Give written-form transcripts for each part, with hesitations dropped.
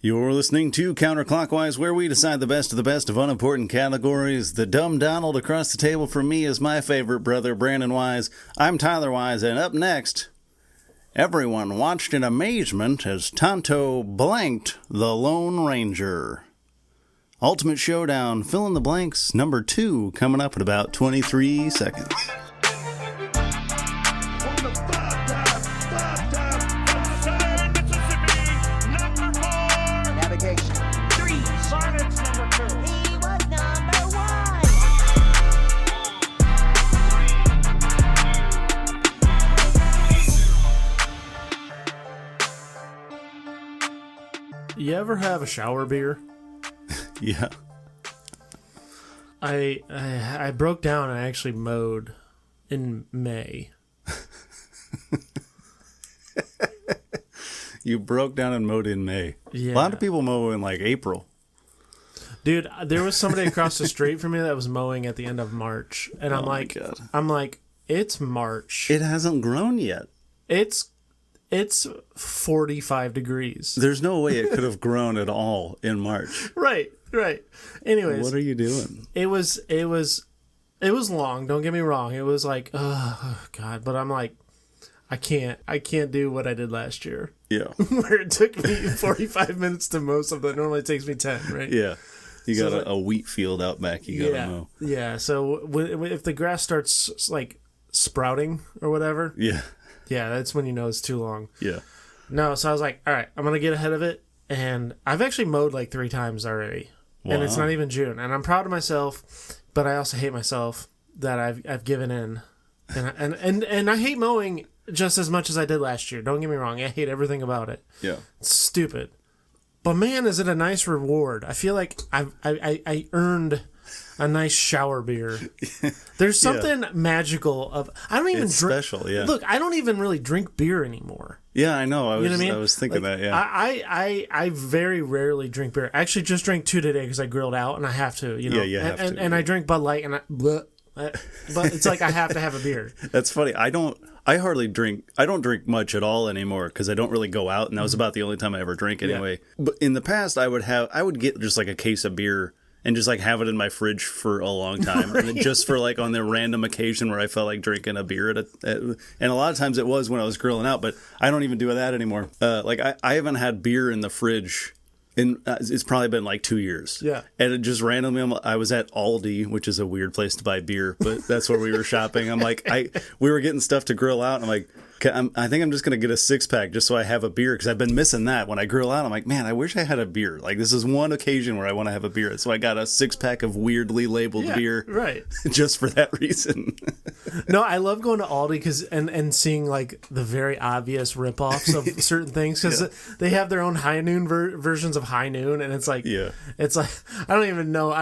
You're listening to Counterclockwise, where we decide the best of unimportant categories. The dumb Donald across the table from me is my favorite brother, Brandon Wise. I'm Tyler Wise, and up next, everyone watched in amazement as Tonto blanked the Lone Ranger. Ultimate Showdown, fill in the blanks, number 2, coming up in about 23 seconds. You ever have a shower beer? Yeah. I broke down and I actually mowed in May. You broke down and mowed in May. Yeah. A lot of people mow in like April. Dude, there was somebody across the street from me that was mowing at the end of March, and I'm like, it's March. It hasn't grown yet. It's 45 degrees. There's no way it could have grown at all in March. Right. Anyways, what are you doing? It was long. Don't get me wrong. It was like, oh God. But I'm like, I can't do what I did last year. Yeah. Where it took me 45 minutes to mow something that normally takes me 10. Right. Yeah. You got a wheat field out back. You got to mow. Yeah. So if the grass starts like sprouting or whatever. Yeah. Yeah, that's when you know it's too long. Yeah. No, so I was like, all right, I'm going to get ahead of it. And I've actually mowed like 3 times already. Wow. And it's not even June. And I'm proud of myself, but I also hate myself that I've given in. And I hate mowing just as much as I did last year. Don't get me wrong. I hate everything about it. Yeah. It's stupid. But man, is it a nice reward. I feel like I earned a nice shower beer. There's something magical of. I don't even it's drink. Special, yeah. Look, I don't even really drink beer anymore. Yeah, I know. I I was thinking like, that. Yeah. I very rarely drink beer. I actually just drank 2 today because I grilled out and I have to. You know. Yeah, you have to. And I drink Bud Light but it's like I have to have a beer. That's funny. I don't drink much at all anymore because I don't really go out, and that was about the only time I ever drank anyway. Yeah. But in the past, I would get just like a case of beer and just like have it in my fridge for a long time, right. And just for like on the random occasion where I felt like drinking a beer and a lot of times it was when I was grilling out, but I don't even do that anymore. Like I haven't had beer in the fridge. It's probably been like 2 years. Yeah. And it just randomly, I was at Aldi, which is a weird place to buy beer, but that's where we were shopping. I'm like, we were getting stuff to grill out. And I'm like, I think I'm just going to get a 6-pack just so I have a beer because I've been missing that. When I grill out, I'm like, man, I wish I had a beer. Like, this is one occasion where I want to have a beer. So I got a 6-pack of weirdly labeled beer. Right. Just for that reason. No, I love going to Aldi and seeing like the very obvious ripoffs of certain things because they have their own high noon versions of high noon. And it's like, it's like, I don't even know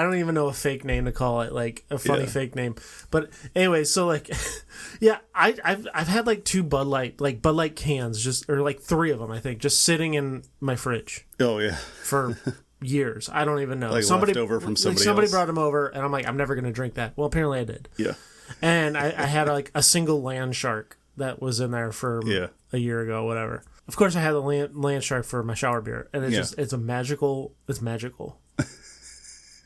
a fake name to call it, like a funny fake name. But anyway, so like, yeah, I've had like 2 Bud Light cans, or like 3 of them, I think, just sitting in my fridge. Oh yeah, for years. I don't even know. Like left over from somebody somebody else. Brought them over, and I'm like, I'm never gonna drink that. Well, apparently I did. Yeah. And I had like a single land shark that was in there for a year ago, whatever. Of course, I had the land shark for my shower beer, and it's magical.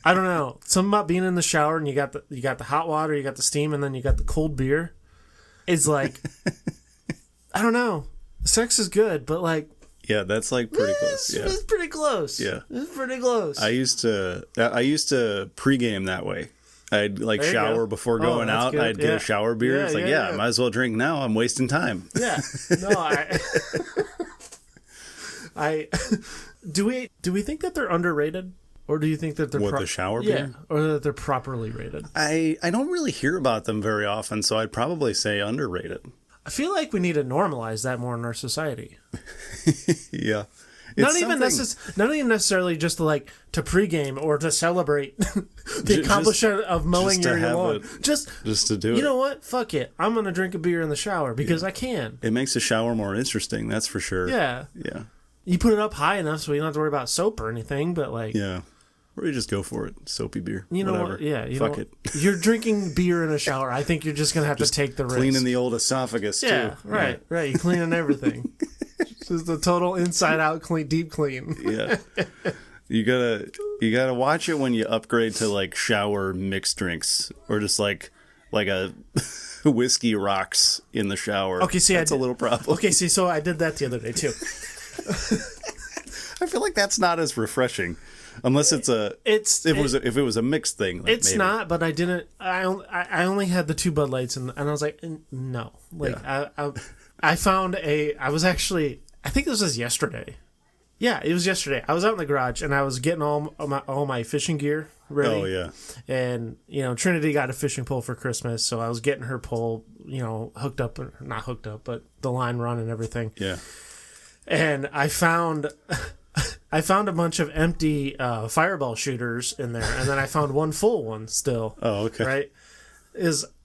I don't know. Something about being in the shower and you got the hot water, you got the steam, and then you got the cold beer. It's like, I don't know. Sex is good, but like, yeah, that's like pretty close. Yeah, it's pretty close. Yeah, it's pretty close. I used to pregame that way. I'd like shower before going out. Good. I'd get a shower beer. It's like, I might as well drink now. I'm wasting time. Yeah. No, do we think that they're underrated? Or do you think that they're the shower beer? Yeah, or that they're properly rated? I don't really hear about them very often, so I'd probably say underrated. I feel like we need to normalize that more in our society. Yeah. Not even necessarily just to pregame or to celebrate the accomplishment of mowing your lawn. Just to do it. You know what? Fuck it. I'm going to drink a beer in the shower because I can. It makes the shower more interesting, that's for sure. Yeah. Yeah. You put it up high enough so you don't have to worry about soap or anything, but like... Yeah. Or you just go for it. Soapy beer. You know whatever. What? Yeah. Fuck it. You're drinking beer in a shower. I think you're just going to have to take the risk. Cleaning the old esophagus, too. Yeah, right. You're cleaning everything. Just a total inside out clean, deep clean. Yeah. You gotta watch it when you upgrade to like shower mixed drinks or just like a whiskey rocks in the shower. Okay, see, that's a little problem. Okay, see, so I did that the other day too. I feel like that's not as refreshing, unless if it was a mixed thing. Like it's maybe. Not, but I didn't. I only had the 2 Bud Lights, and I was like, no. Like I found I was actually, I think this was yesterday. Yeah, it was yesterday. I was out in the garage and I was getting all my fishing gear ready. Oh yeah. And Trinity got a fishing pole for Christmas, so I was getting her pole, hooked up, not hooked up, but the line run and everything. Yeah. And I found a bunch of empty fireball shooters in there, and then I found one full one still. Oh, okay. Right?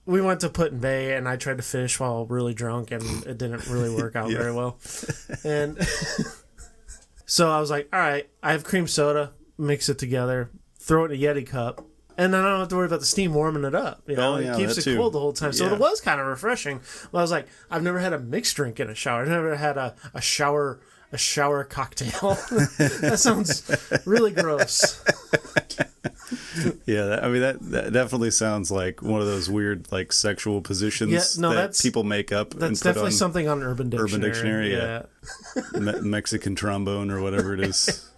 We went to Put in Bay, and I tried to fish while really drunk, and it didn't really work out very well. And so I was like, all right, I have cream soda, mix it together, throw it in a Yeti cup, and then I don't have to worry about the steam warming it up. It keeps it cold the whole time. So it was kind of refreshing. Well, I was like, I've never had a mixed drink in a shower. I've never had a shower cocktail. That sounds really gross. Yeah, that definitely sounds like one of those weird like sexual positions that people make up. That's definitely something on Urban Dictionary. Yeah. Mexican trombone or whatever it is.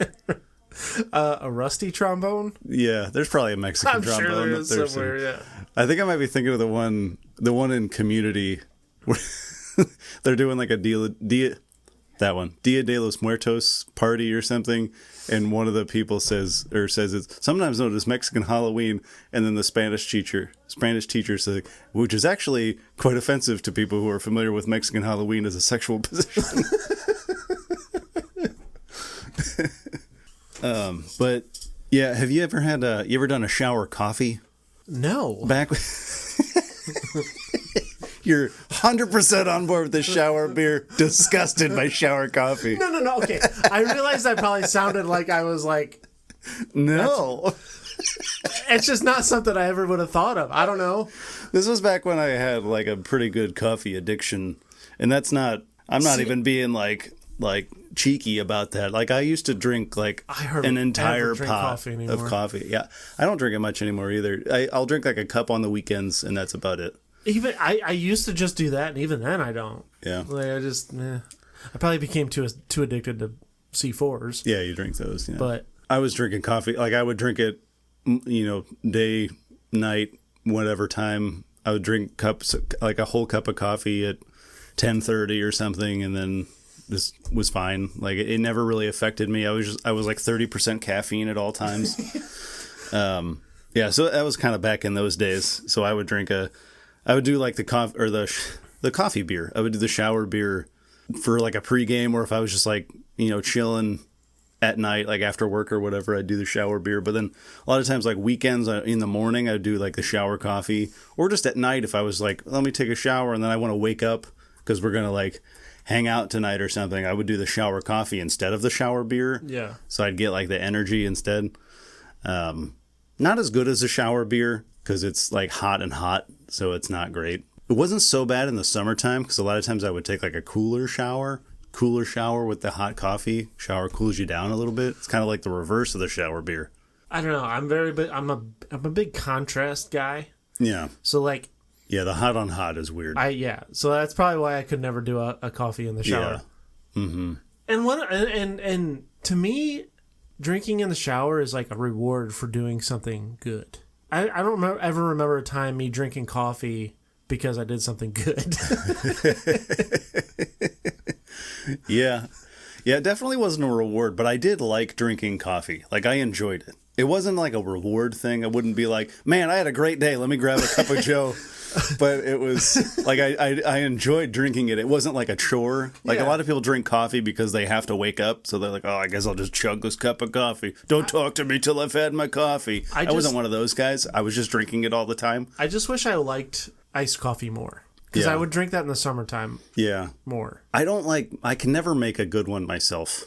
A rusty trombone? Yeah, there's probably a Mexican trombone. Sure there is somewhere, yeah. I think I might be thinking of the one in Community where they're doing like a Dia de los Muertos party or something, and one of the people says it's sometimes known as Mexican Halloween, and then the Spanish teacher says, which is actually quite offensive to people who are familiar with Mexican Halloween as a sexual position. But yeah, have you ever done a shower coffee? No. You're 100% on board with the shower beer, disgusted by shower coffee. No. Okay. I realized I probably sounded like I was like... No. It's just not something I ever would have thought of. I don't know. This was back when I had like a pretty good coffee addiction. And that's not... I'm not even being like cheeky about that. Like I used to drink like an entire pot of coffee. Yeah. I don't drink it much anymore either. I'll drink like a cup on the weekends and that's about it. Even I used to just do that, and even then I don't. Yeah. Like I probably became too addicted to C4s. Yeah, you drink those. Yeah. But I was drinking coffee. Like I would drink it, day, night, whatever time. I would drink cups, like a whole cup of coffee at 10:30 or something, and then this was fine. Like it never really affected me. I was like 30% caffeine at all times. Yeah. So that was kind of back in those days. So I would do like the coffee beer. I would do the shower beer for like a pregame, or if I was just like, chilling at night, like after work or whatever, I'd do the shower beer. But then a lot of times, like weekends in the morning, I'd do like the shower coffee, or just at night if I was like, let me take a shower and then I want to wake up because we're going to like hang out tonight or something. I would do the shower coffee instead of the shower beer. Yeah. So I'd get like the energy instead. Not as good as the shower beer because it's like hot, so it's not great. It wasn't so bad in the summertime because a lot of times I would take like a cooler shower with the hot coffee. Shower cools you down a little bit. It's kind of like the reverse of the shower beer. I don't know. I'm a big contrast guy. Yeah. So like. Yeah, the hot on hot is weird. So that's probably why I could never do a coffee in the shower. Yeah. Mm-hmm. And to me, drinking in the shower is like a reward for doing something good. I don't ever remember a time me drinking coffee because I did something good. Yeah. Yeah, it definitely wasn't a reward, but I did like drinking coffee. Like, I enjoyed it. It wasn't like a reward thing. I wouldn't be like, man, I had a great day. Let me grab a cup of Joe. But it was like I enjoyed drinking it. It wasn't like a chore. Like a lot of people drink coffee because they have to wake up. So they're like, oh, I guess I'll just chug this cup of coffee. Don't talk to me till I've had my coffee. I wasn't one of those guys. I was just drinking it all the time. I just wish I liked iced coffee more. Because I would drink that in the summertime. Yeah. More. I can never make a good one myself.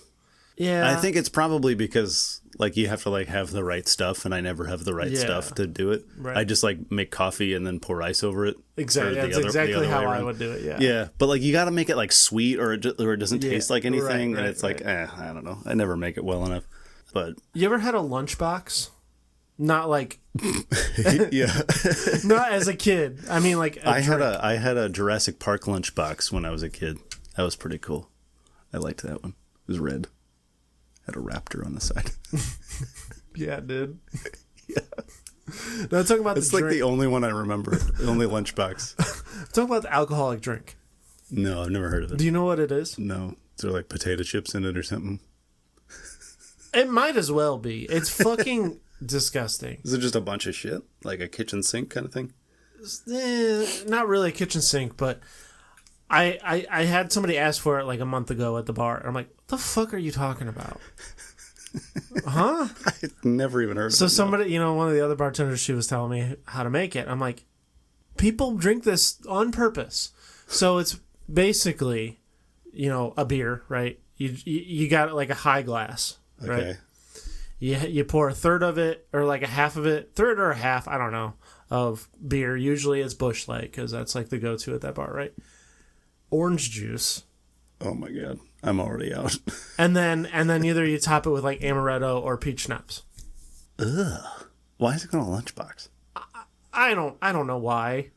Yeah. I think it's probably because like you have to like have the right stuff, and I never have the right stuff to do it. Right. I just like make coffee and then pour ice over it. Exactly. That's exactly how I would do it. Yeah. Yeah, but like you got to make it like sweet, or it doesn't taste like anything, right, and it's like I don't know. I never make it well enough. But you ever had a lunchbox? Not like yeah, not as a kid. I mean, like I had a Jurassic Park lunchbox when I was a kid. That was pretty cool. I liked that one. It was red. Had a raptor on the side. Yeah, dude. Yeah. No, talking about it's like the only one I remember. The only lunchbox. Talk about the alcoholic drink. No, I've never heard of it. Do you know what it is? No. Is there like potato chips in it or something? It might as well be. It's fucking disgusting. Is it just a bunch of shit? Like a kitchen sink kind of thing? Not really a kitchen sink, but I had somebody ask for it like a month ago at the bar. I'm like, what the fuck are you talking about? Huh? I've never even heard of it. So somebody, one of the other bartenders, she was telling me how to make it. I'm like, people drink this on purpose. So it's basically, a beer, right? You got it like a high glass, right? Okay. You pour a third of it, or like a half of it, third or a half, I don't know, of beer. Usually it's Busch Light, because that's like the go-to at that bar, right? Orange juice. Oh my god, I'm already out. and then either you top it with like amaretto or peach schnapps. Ugh. Why is it called a lunchbox? I don't know why,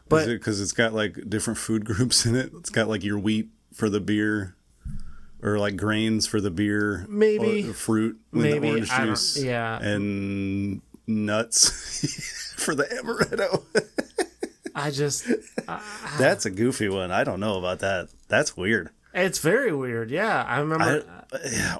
but is it because it's got like different food groups in it? It's got like your wheat for the beer, or like grains for the beer, maybe or fruit with maybe the orange juice, and nuts for the amaretto. That's a goofy one. I don't know about that. That's weird. It's very weird. Yeah, I remember.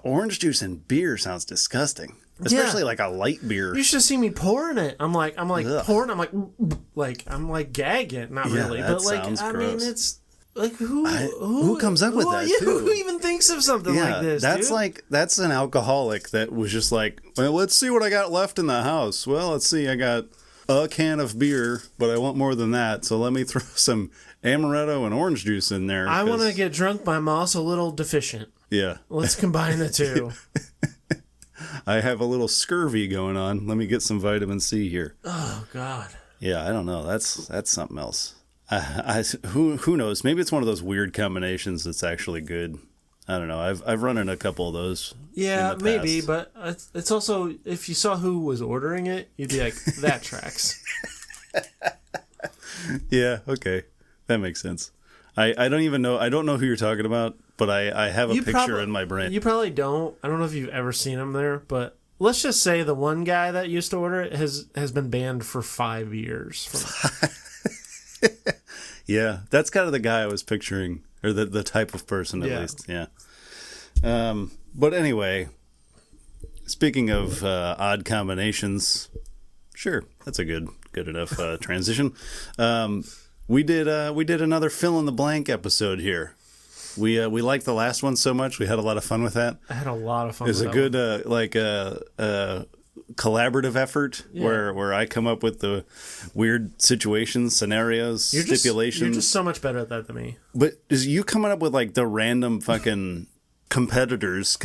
Orange juice and beer sounds disgusting, especially like a light beer. You should see me pouring it. I'm like pouring. I'm like gagging. Not really, but like I mean, it's like who comes up with that? Too? Who even thinks of something like this? That's dude? That's an alcoholic that was just like, well, let's see what I got left in the house. Well, let's see, I got a can of beer, but I want more than that, so let me throw some amaretto and orange juice in there. I want to get drunk, but I'm also a little deficient. Yeah. Let's combine the two. I have a little scurvy going on. Let me get some vitamin C here. Oh, God. Yeah, I don't know. That's something else. Who knows? Maybe it's one of those weird combinations that's actually good. I don't know. I've run in a couple of those. Yeah, maybe, but it's also, if you saw who was ordering it, you'd be like, that tracks. Yeah, okay. That makes sense. I don't even know. I don't know who you're talking about, but I have a picture in my brain. You probably don't. I don't know if you've ever seen him there, but let's just say the one guy that used to order it has been banned for 5 years. Yeah, that's kind of the guy I was picturing, or the type of person at least. Yeah. But anyway, speaking of odd combinations, sure, that's a good enough transition. We did another fill in the blank episode here. We liked the last one so much. We had a lot of fun with that. I had a lot of fun. It was a good collaborative effort where I come up with the weird situations, scenarios, stipulations. You're just so much better at that than me. But is you coming up with like the random fucking contestants?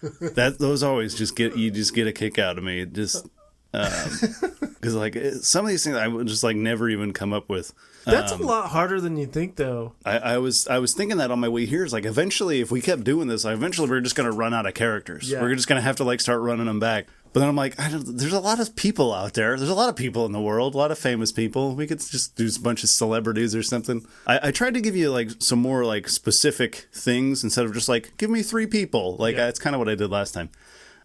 Those always just get a kick out of me. Just because like some of these things I would just like never even come up with. That's a lot harder than you think, though. I was thinking that on my way here. Is like eventually, if we kept doing this, we're just gonna run out of characters. Yeah. We're just gonna have to like start running them back. But then I'm like, there's a lot of people out there. There's a lot of people in the world, a lot of famous people. We could just do a bunch of celebrities or something. I tried to give you like some more like specific things instead of just like give me 3 people. Like that's kind of what I did last time.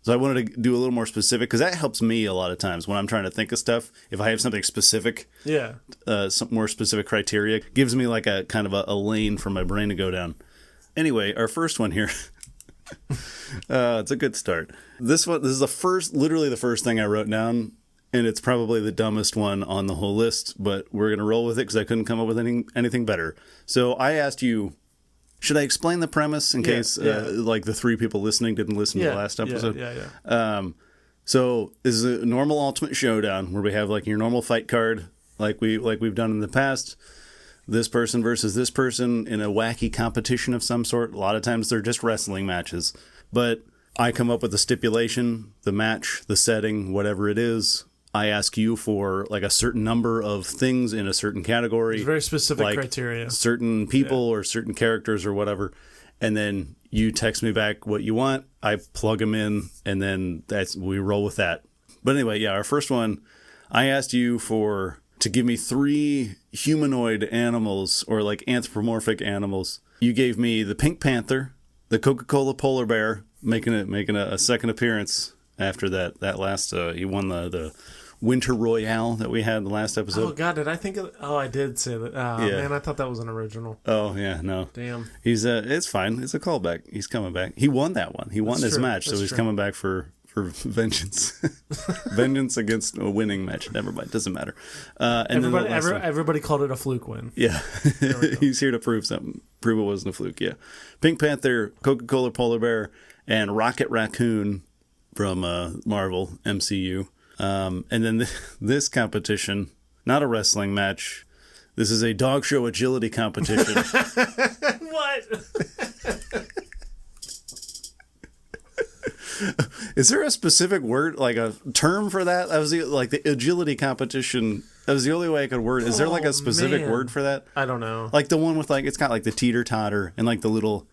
So I wanted to do a little more specific because that helps me a lot of times when I'm trying to think of stuff. If I have something specific, some more specific criteria, gives me like a kind of a lane for my brain to go down. Anyway, our first one here, it's a good start. This is literally the first thing I wrote down, and it's probably the dumbest one on the whole list, but we're going to roll with it because I couldn't come up with anything better. So I asked you, should I explain the premise in case like the 3 people listening didn't listen to the last episode? So this is a normal Ultimate Showdown where we have like your normal fight card like we've done in the past. This person versus this person in a wacky competition of some sort. A lot of times they're just wrestling matches. But I come up with the stipulation, the match, the setting, whatever it is. I ask you for like a certain number of things in a certain category. It's very specific like criteria. Certain people or certain characters or whatever. And then you text me back what you want. I plug them in, and then we roll with that. But anyway, yeah, our first one, I asked you to give me 3 humanoid animals or like anthropomorphic animals. You gave me the Pink Panther, the Coca-Cola polar bear, making a second appearance after that last. He won the Winter Royale that we had the last episode. Oh God, did I think of? Oh, I did say that. Oh man, I thought that was an original. Oh yeah, no. Damn. He's it's fine. It's a callback. He's coming back. He won that one. He won his match, so he's coming back for vengeance. Vengeance against a winning match. Never mind. Doesn't matter. And everybody called it a fluke win. Yeah. He's here to prove something. Prove it wasn't a fluke. Yeah. Pink Panther, Coca-Cola polar bear, and Rocket Raccoon from Marvel MCU. And then this competition, not a wrestling match. This is a dog show agility competition. What? Is there a specific word, like a term for that? That was the agility competition. That was the only way I could word it. Is there like a specific word for that? I don't know. Like the one with like, it's got like the teeter-totter and like the little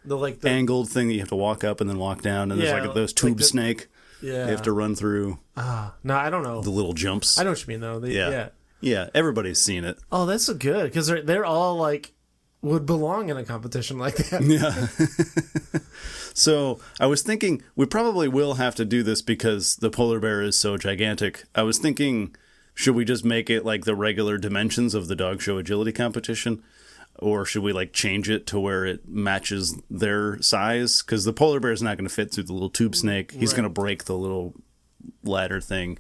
angled thing that you have to walk up and then walk down. And there's like those tube snake. Yeah. You have to run through. No, I don't know. The little jumps. I know what you mean, though. Yeah, everybody's seen it. Oh, that's so good, because they're all, like, would belong in a competition like that. Yeah. So, I was thinking, we probably will have to do this because the polar bear is so gigantic. I was thinking, should we just make it like the regular dimensions of the dog show agility competition? Or should we like change it to where it matches their size? Because the polar bear is not going to fit through the little tube snake. He's going to break the little ladder thing.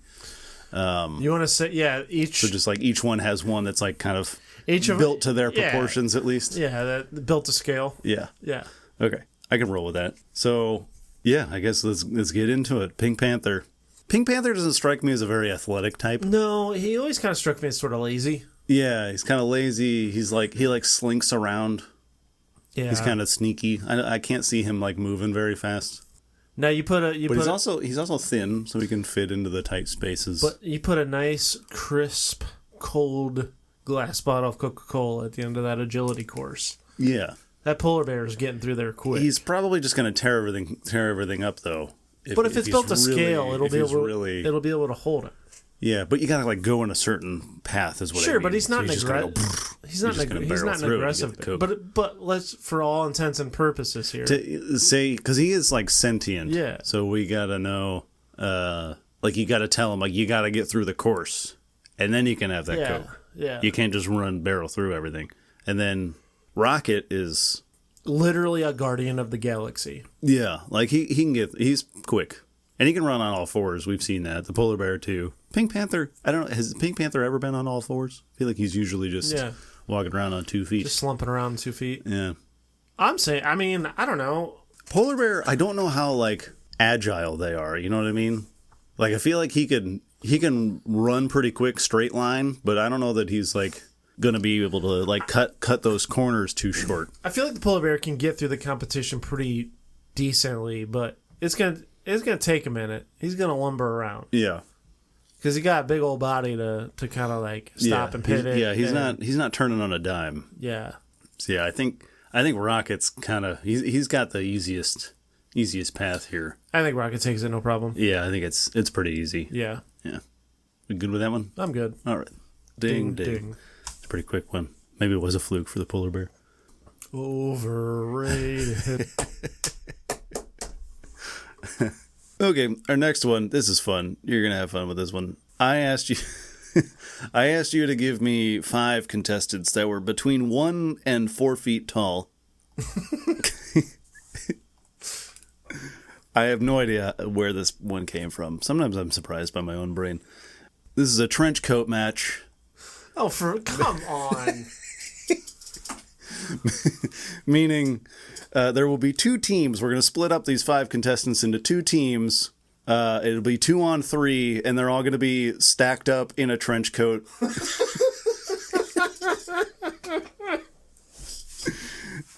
You want to say, each. So just like each one has one that's like kind of built to their proportions at least. Yeah, that built to scale. Yeah. Yeah. Okay, I can roll with that. So yeah, I guess let's get into it. Pink Panther. Pink Panther doesn't strike me as a very athletic type. No, he always kind of struck me as sort of lazy. Yeah, he's kind of lazy. He's like, he like slinks around. Yeah. He's kind of sneaky. I can't see him like moving very fast. Now but he's also thin, so he can fit into the tight spaces. But you put a nice, crisp, cold glass bottle of Coca-Cola at the end of that agility course. Yeah. That polar bear is getting through there quick. He's probably just going to tear everything up though. But if it's built to scale, it'll be able to hold it. Yeah, but you gotta like go in a certain path, is what. Sure, I mean. but he's not an aggressive. But let's, for all intents and purposes here, to say, because he is like sentient. Yeah. So we gotta know, like you gotta tell him like you gotta get through the course, and then you can have that Coke. Yeah. You can't just barrel through everything. And then Rocket is literally a guardian of the galaxy. Yeah, like he's quick. And he can run on all fours. We've seen that. The polar bear, too. Pink Panther, I don't know. Has Pink Panther ever been on all fours? I feel like he's usually just walking around on 2 feet. Just slumping around 2 feet. Yeah. I don't know. Polar bear, I don't know how, like, agile they are. You know what I mean? Like, I feel like he can run pretty quick, straight line, but I don't know that he's, like, going to be able to, like, cut those corners too short. I feel like the polar bear can get through the competition pretty decently, but it's going to take a minute. He's going to lumber around. Yeah. Because he got a big old body to kind of like stop and pivot. He's not turning on a dime. Yeah. So yeah, I think Rocket's kind of he's got the easiest path here. I think Rocket takes it no problem. Yeah, I think it's pretty easy. Yeah. Yeah. You good with that one? I'm good. All right. Ding ding. It's a pretty quick one. Maybe it was a fluke for the polar bear. Overrated. Okay, our next one. This is fun. You're gonna have fun with this one. I asked you to give me 5 contestants that were between 1 and 4 feet tall. I have no idea where this one came from. Sometimes I'm surprised by my own brain. This is a trench coat match. Oh, come on. Meaning, there will be 2 teams. We're going to split up these 5 contestants into 2 teams. It'll be 2 on 3, and they're all going to be stacked up in a trench coat.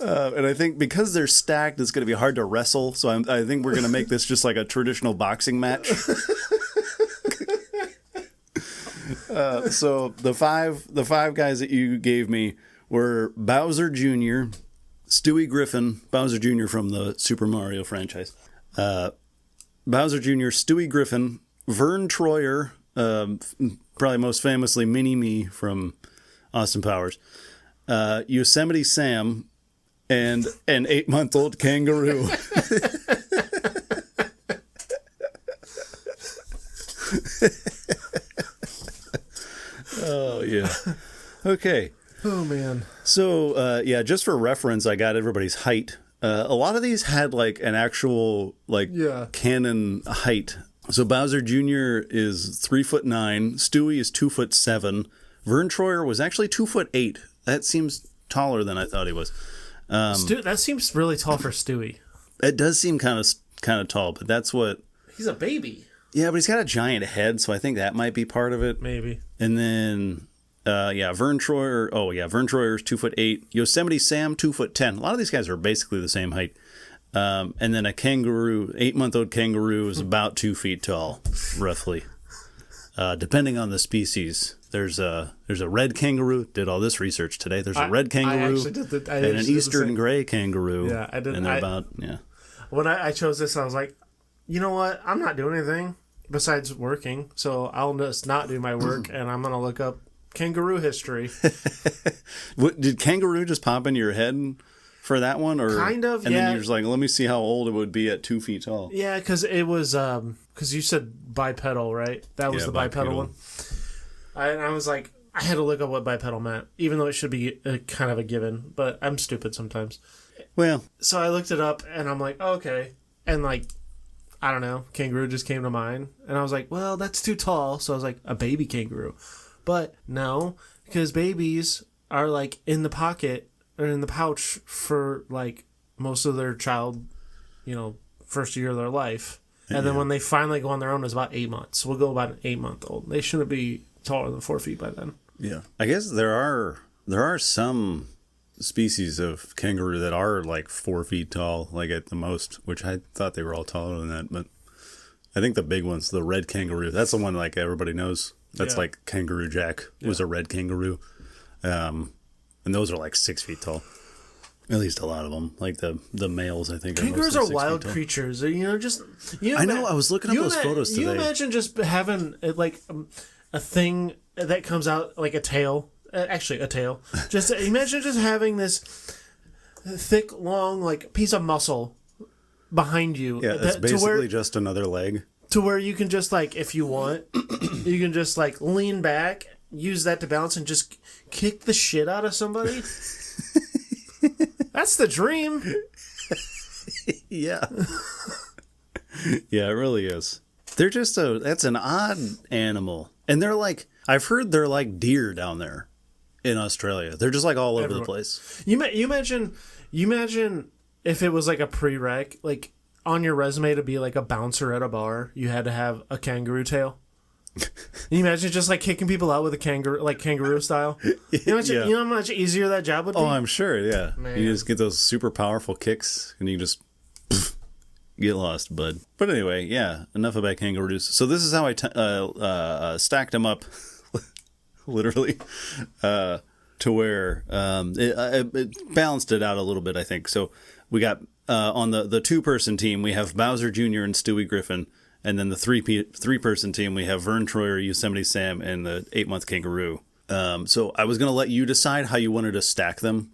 And I think because they're stacked, it's going to be hard to wrestle. So I think we're going to make this just like a traditional boxing match. So the five guys that you gave me were Bowser Jr., Stewie Griffin, Bowser Jr. from the Super Mario franchise, Bowser Jr., Stewie Griffin, Vern Troyer, probably most famously Mini-Me from Austin Powers, Yosemite Sam, and an 8-month-old kangaroo. Oh, yeah. Okay. Oh, man. So, just for reference, I got everybody's height. A lot of these had, like, an actual, canon height. So Bowser Jr. is 3'9", Stewie is 2'7", Vern Troyer was actually 2'8". That seems taller than I thought he was. That seems really tall for Stewie. It does seem kind of tall, but that's what... He's a baby. Yeah, but he's got a giant head, so I think that might be part of it. Maybe. And then, Vern Troyer... Oh, yeah, Vern Troyer is 2'8". Yosemite Sam, 2'10". A lot of these guys are basically the same height. And then a kangaroo, 8-month-old kangaroo is about 2 feet tall, roughly. Depending on the species. There's a red kangaroo. Did all this research today. There's a red kangaroo and an eastern gray kangaroo. Yeah, I did. And they're When I chose this, I was like, you know what? I'm not doing anything besides working, so I'll just not do my work, and I'm going to look up kangaroo history. Did kangaroo just pop into your head for that one? Or kind of, and then you're just like, let me see how old it would be at 2 feet tall. Yeah, because it was, because you said bipedal, right? That was the bipedal one. I was like, I had to look up what bipedal meant, even though it should be kind of a given, but I'm stupid sometimes. Well. So I looked it up, and I'm like, oh, okay. And like, I don't know, kangaroo just came to mind. And I was like, well, that's too tall. So I was like, a baby kangaroo. But no, because babies are like in the pocket or in the pouch for like most of their child, first year of their life. And then when they finally go on their own, it's about 8 months. So we'll go about an 8-month-old. They shouldn't be taller than 4 feet by then. Yeah. I guess there are some species of kangaroo that are like 4 feet tall, like at the most, which I thought they were all taller than that. But I think the big one's the red kangaroo. That's the one like everybody knows. That's like Kangaroo Jack was a red kangaroo. And those are like 6 feet tall. At least a lot of them, like the males, I think. Kangaroos are wild creatures. I know. I was looking up those photos today. You imagine just having like a thing that comes out like a tail. Actually, a tail. Just imagine just having this thick, long, like piece of muscle behind you. Yeah, it's basically just another leg. To where you can just like, if you want, you can just like lean back, use that to balance, and just kick the shit out of somebody. That's the dream. Yeah. Yeah, it really is. They're just that's an odd animal. And they're like, I've heard they're like deer down there in Australia. They're just like all over the place. You imagine if it was like a prereq, like on your resume to be like a bouncer at a bar, you had to have a kangaroo tail. Can you imagine just like kicking people out with a kangaroo style? You know how much easier that job would be? Oh, I'm sure, yeah. Man. You just get those super powerful kicks and you just get lost, bud. But anyway, yeah, enough about kangaroos. So this is how I stacked them up, literally, to where it balanced it out a little bit, I think. So we got, on the two-person team, we have Bowser Jr. and Stewie Griffin. And then the three-person team, we have Vern Troyer, Yosemite Sam, and the 8-month kangaroo. So I was going to let you decide how you wanted to stack them,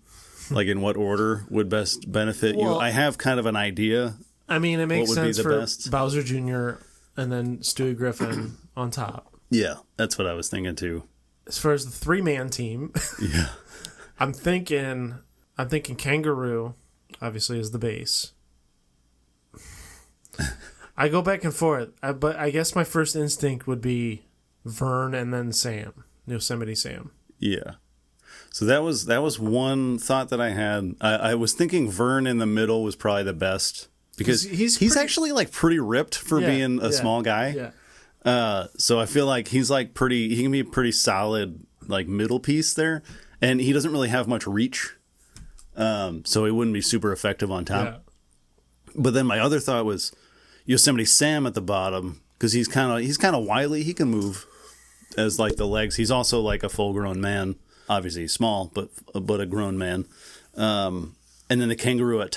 like in what order would best benefit you. I have kind of an idea. I mean, it makes sense for Bowser Jr. and then Stewie Griffin on top. Yeah, that's what I was thinking too. As far as the 3-man team, yeah, I'm thinking kangaroo, obviously, is the base. I go back and forth, but I guess my first instinct would be Vern and then Sam, Yosemite Sam. Yeah. So that was one thought that I had. I was thinking Vern in the middle was probably the best because he's actually like pretty ripped for being a small guy. Yeah. So I feel like he's like he can be a pretty solid like middle piece there, and he doesn't really have much reach. So he wouldn't be super effective on top. Yeah. But then my other thought was Yosemite Sam at the bottom, because he's kind of wily. He can move as like the legs. He's also like a full grown man. Obviously he's small, but a grown man. And then the kangaroo up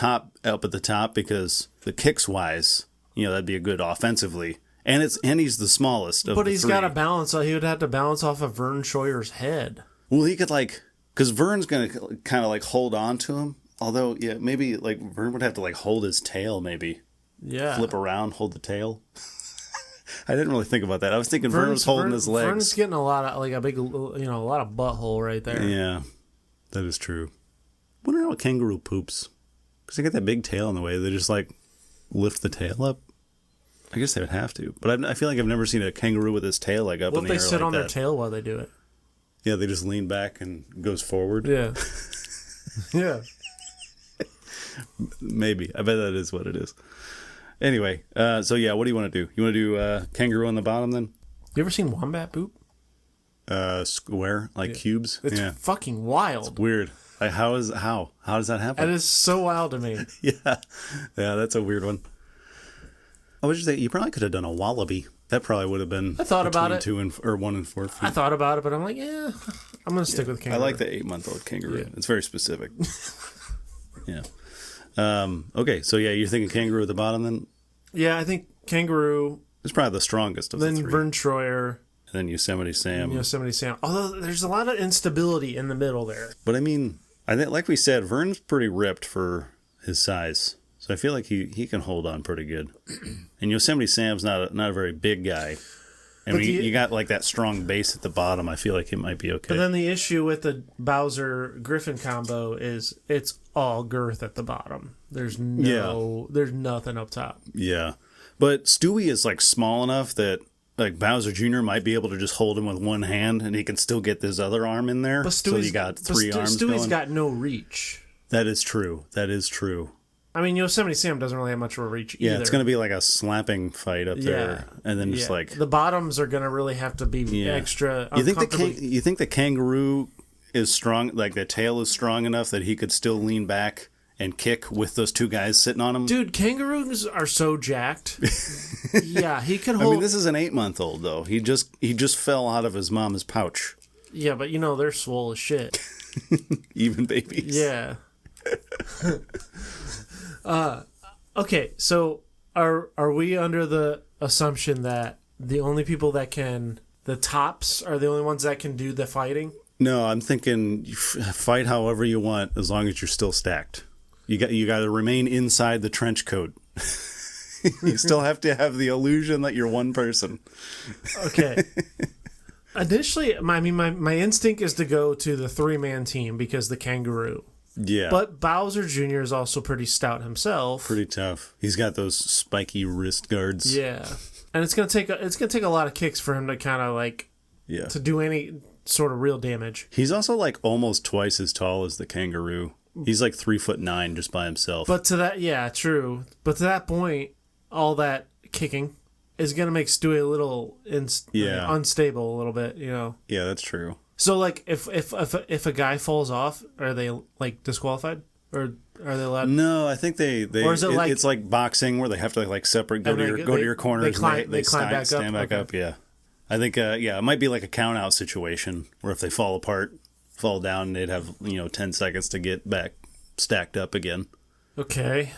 at the top, because the kicks wise, that'd be a good offensively. And he's the smallest of the three. But he's got to balance. He would have to balance off of Vern Troyer's head. Well, he could because Vern's going to kind of like hold on to him. Although, yeah, maybe like Vern would have to like hold his tail, maybe. Yeah. Flip around, hold the tail. I didn't really think about that. I was thinking Vern was holding his legs. Vern's getting a lot of like a big, a lot of butthole right there. Yeah, that is true. I wonder how a kangaroo poops, because they got that big tail in the way. They just like lift the tail up. I guess they would have to, but I feel like I've never seen a kangaroo with its tail like up in the air. What if they sit on their tail while they do it? Yeah, they just lean back and goes forward. Yeah. Yeah. Maybe. I bet that is what it is. Anyway, so yeah, what do you want to do? You want to do kangaroo on the bottom then? You ever seen wombat poop? Square, like cubes? It's fucking wild. It's weird. Like, how does that happen? That is so wild to me. Yeah, that's a weird one. I was just saying, you probably could have done a wallaby. That probably would have been. I thought about it. 1 and 4 feet. I thought about it, but I'm like, I'm gonna stick with kangaroo. I like the 8-month-old kangaroo. Yeah. It's very specific. Yeah. Okay, so yeah, you're thinking kangaroo at the bottom then? Yeah, I think kangaroo. It's probably the strongest of the three. Then Vern Troyer. And then Yosemite Sam. Although there's a lot of instability in the middle there. But I mean, I think, like we said, Vern's pretty ripped for his size. So I feel like he can hold on pretty good. And Yosemite Sam's not a very big guy. And you got like that strong base at the bottom. I feel like it might be okay. But then the issue with the Bowser Griffin combo is it's all girth at the bottom. There's nothing up top. Yeah. But Stewie is like small enough that like Bowser Jr. might be able to just hold him with one hand and he can still get this other arm in there. But so you got three arms Stewie's going. got no reach. That is true. I mean, Yosemite Sam doesn't really have much of a reach either. Yeah, it's going to be like a slapping fight up there. And then just like... The bottoms are going to really have to be extra You think the kangaroo is strong, like the tail is strong enough that he could still lean back and kick with those two guys sitting on him? Dude, kangaroos are so jacked. Yeah, he can hold... I mean, this is an 8-month-old, though. He just fell out of his mom's pouch. Yeah, but they're swole as shit. Even babies. Yeah. Okay, so are we under the assumption that the only people that the tops are the only ones that can do the fighting? No, I'm thinking fight however you want as long as you're still stacked. You got to remain inside the trench coat. You still have to have the illusion that you're one person. Okay. Initially, my instinct is to go to the 3-man team because the kangaroo. Yeah. But Bowser Jr. is also pretty stout himself. Pretty tough. He's got those spiky wrist guards. Yeah. And it's gonna take a lot of kicks for him to kind of like to do any sort of real damage. He's also like almost twice as tall as the kangaroo. He's like 3'9" just by himself. But true. But to that point, all that kicking is gonna make Stewie a little unstable a little bit, Yeah, that's true. So, like, if a guy falls off, are they like disqualified, or are they allowed? No, I think they. Or is it's like boxing where they have to like separate, go to your corners. They climb back up. Yeah, I think it might be like a count out situation where if they fall apart, fall down, they'd have 10 seconds to get back stacked up again. Okay.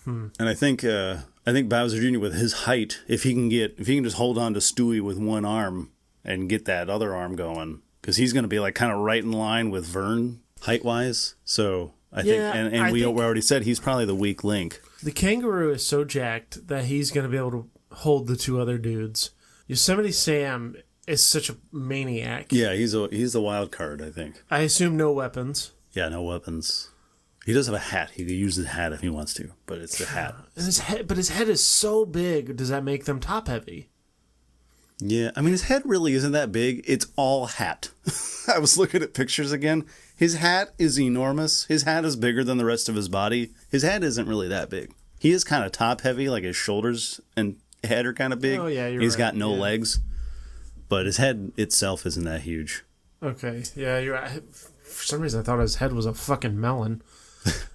And I think Bowser Jr. with his height, if he can just hold on to Stewie with one arm and get that other arm going. Because he's going to be like kind of right in line with Vern height-wise. So I think, and we already said he's probably the weak link. The kangaroo is so jacked that he's going to be able to hold the two other dudes. Yosemite Sam is such a maniac. Yeah, he's the wild card, I think. I assume no weapons. Yeah, no weapons. He does have a hat. He could use his hat if he wants to, but it's the hat. But his head is so big. Does that make them top-heavy? Yeah, I mean, his head really isn't that big. It's all hat. I was looking at pictures again. His hat is enormous. His hat is bigger than the rest of his body. His head isn't really that big. He is kind of top-heavy, like his shoulders and head are kind of big. Oh, yeah, He's got no legs, but his head itself isn't that huge. Okay, yeah, you're right. For some reason, I thought his head was a fucking melon.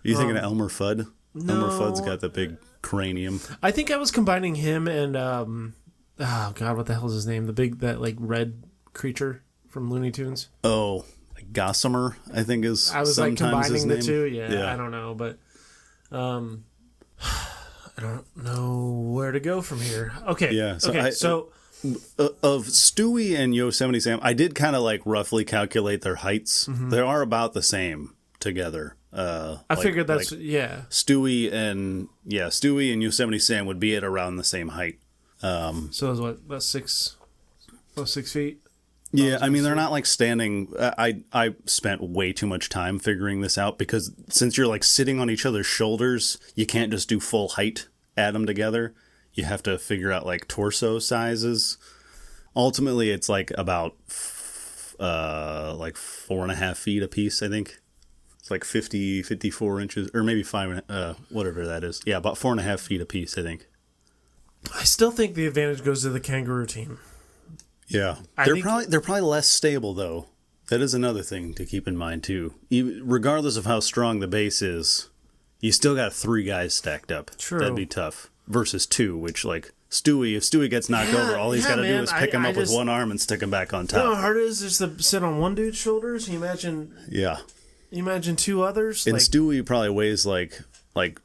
You thinking of Elmer Fudd? No. Elmer Fudd's got the big cranium. I think I was combining him and oh god, what the hell is his name? That like red creature from Looney Tunes. Oh, Gossamer, I think is. I was like combining the two. Yeah, I don't know, but I don't know where to go from here. Okay. Yeah. So of Stewie and Yosemite Sam, I did kind of like roughly calculate their heights. Mm-hmm. They are about the same together. I figured that's Stewie and Yosemite Sam would be at around the same height. So it was about 6 feet. Yeah, I mean they're not like standing. I spent way too much time figuring this out because since you're like sitting on each other's shoulders, you can't just do full height, add them together. You have to figure out like torso sizes. Ultimately, it's like about like 4.5 feet a piece. I think it's like 54 inches, or maybe 5, whatever that is. Yeah, about 4.5 feet a piece. I think. I still think the advantage goes to the kangaroo team. Yeah, they're probably less stable though. That is another thing to keep in mind too. Regardless of how strong the base is, you still got 3 guys stacked up. True, that'd be tough. Versus 2, which like Stewie, if Stewie gets knocked over, all he's got to do is pick him up with one arm and stick him back on top. You know how hard it is just to sit on one dude's shoulders? You imagine? Yeah. You imagine 2 others? And Stewie probably weighs like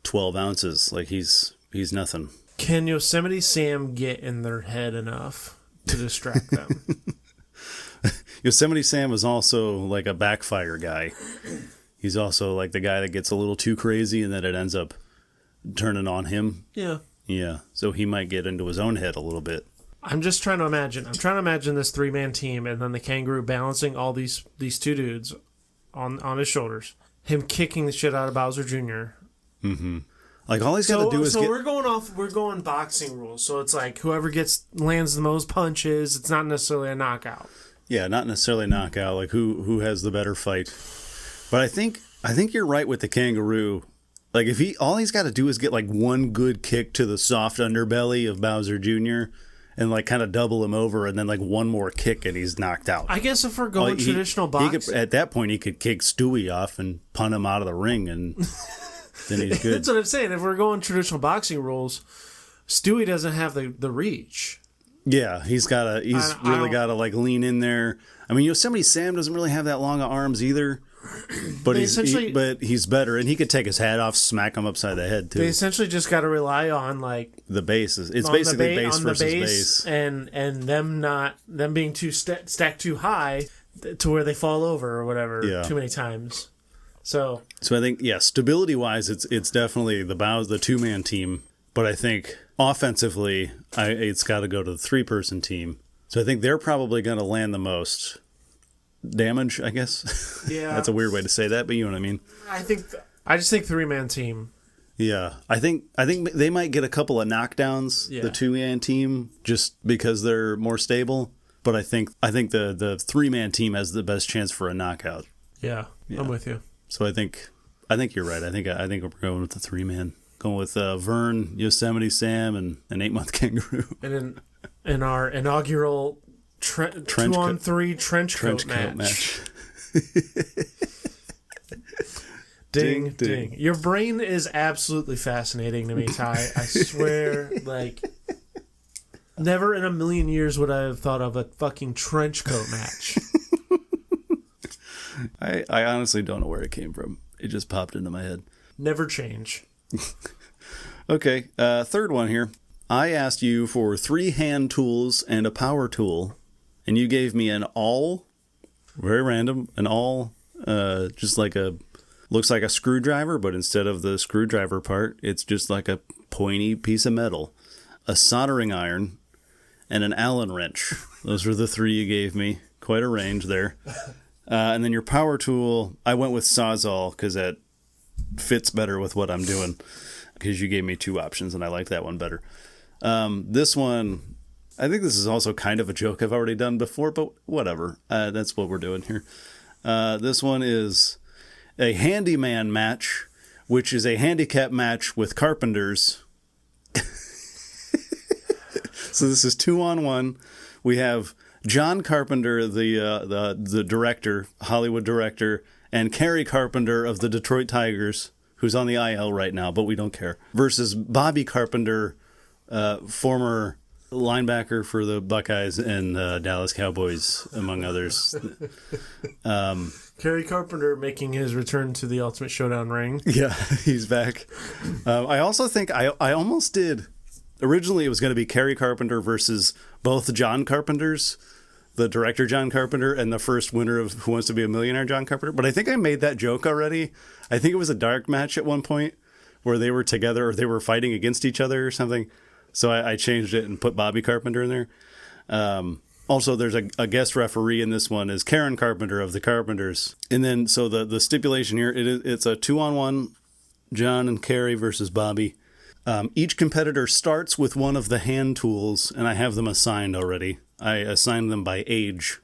12 ounces. Like he's nothing. Can Yosemite Sam get in their head enough to distract them? Yosemite Sam is also like a backfire guy. He's also like the guy that gets a little too crazy and then it ends up turning on him. Yeah. Yeah. So he might get into his own head a little bit. I'm just trying to imagine. I'm trying to imagine this 3-man team and then the kangaroo balancing all these 2 dudes on his shoulders. Him kicking the shit out of Bowser Jr. Mm-hmm. Like all he's got to do is we're going boxing rules. So it's like whoever lands the most punches, it's not necessarily a knockout. Yeah, not necessarily a knockout. Like who has the better fight. But I think you're right with the kangaroo. Like if all he's got to do is get like one good kick to the soft underbelly of Bowser Jr. and like kind of double him over and then like one more kick and he's knocked out. I guess if we're going traditional boxing, at that point he could kick Stewie off and punt him out of the ring and then he's good. That's what I'm saying. If we're going traditional boxing rules, Stewie doesn't have the reach. Yeah, he's really got to like lean in there. I mean, Yosemite Sam doesn't really have that long of arms either. But he's better, and he could take his hat off, smack him upside the head too. They essentially just got to rely on like the bases. It's basically base versus base, and them being too stacked too high to where they fall over or whatever too many times. So I think stability wise, it's definitely the 2-man team. But I think offensively, it's got to go to the 3-person team. So I think they're probably going to land the most damage, I guess. Yeah. That's a weird way to say that, but you know what I mean. I just think 3-man team. Yeah. I think they might get a couple of knockdowns, the 2-man team, just because they're more stable. But I think the 3-man team has the best chance for a knockout. Yeah. I'm with you. So I think you're right. I think we're going with the 3-man. Going with Vern, Yosemite Sam, and an 8-month kangaroo. And in our inaugural 2-on-3 trench coat match. Ding, ding. Your brain is absolutely fascinating to me, Ty. I swear, like, never in a million years would I have thought of a fucking trench coat match. I honestly don't know where it came from. It just popped into my head. Never change. Okay, third one here. I asked you for 3 hand tools and a power tool, and you gave me an awl, very random, an awl, just like looks like a screwdriver, but instead of the screwdriver part, it's just like a pointy piece of metal, a soldering iron, and an Allen wrench. Those were the 3 you gave me. Quite a range there. And then your power tool, I went with Sawzall because that fits better with what I'm doing. Because you gave me 2 options, and I like that one better. This one, I think this is also kind of a joke I've already done before, but whatever. That's what we're doing here. This one is a handyman match, which is a handicap match with carpenters. So this is 2-on-1. We have John Carpenter, the director, Hollywood director, and Kerry Carpenter of the Detroit Tigers who's on the IL right now, but we don't care, versus Bobby Carpenter, former linebacker for the Buckeyes and Dallas Cowboys, among others. Kerry Carpenter making his return to the Ultimate Showdown ring. Yeah, he's back. I also think I almost did. Originally, it was going to be Kerry Carpenter versus both John Carpenters, the director John Carpenter and the first winner of Who Wants to Be a Millionaire, John Carpenter. But I think I made that joke already. I think it was a dark match at one point where they were together or they were fighting against each other or something. So I changed it and put Bobby Carpenter in there. Also, there's a guest referee in this one is Karen Carpenter of the Carpenters. And then, so the stipulation here, it's a 2-on-1, John and Kerry versus Bobby. Each competitor starts with one of the hand tools, and I have them assigned already. I assigned them by age.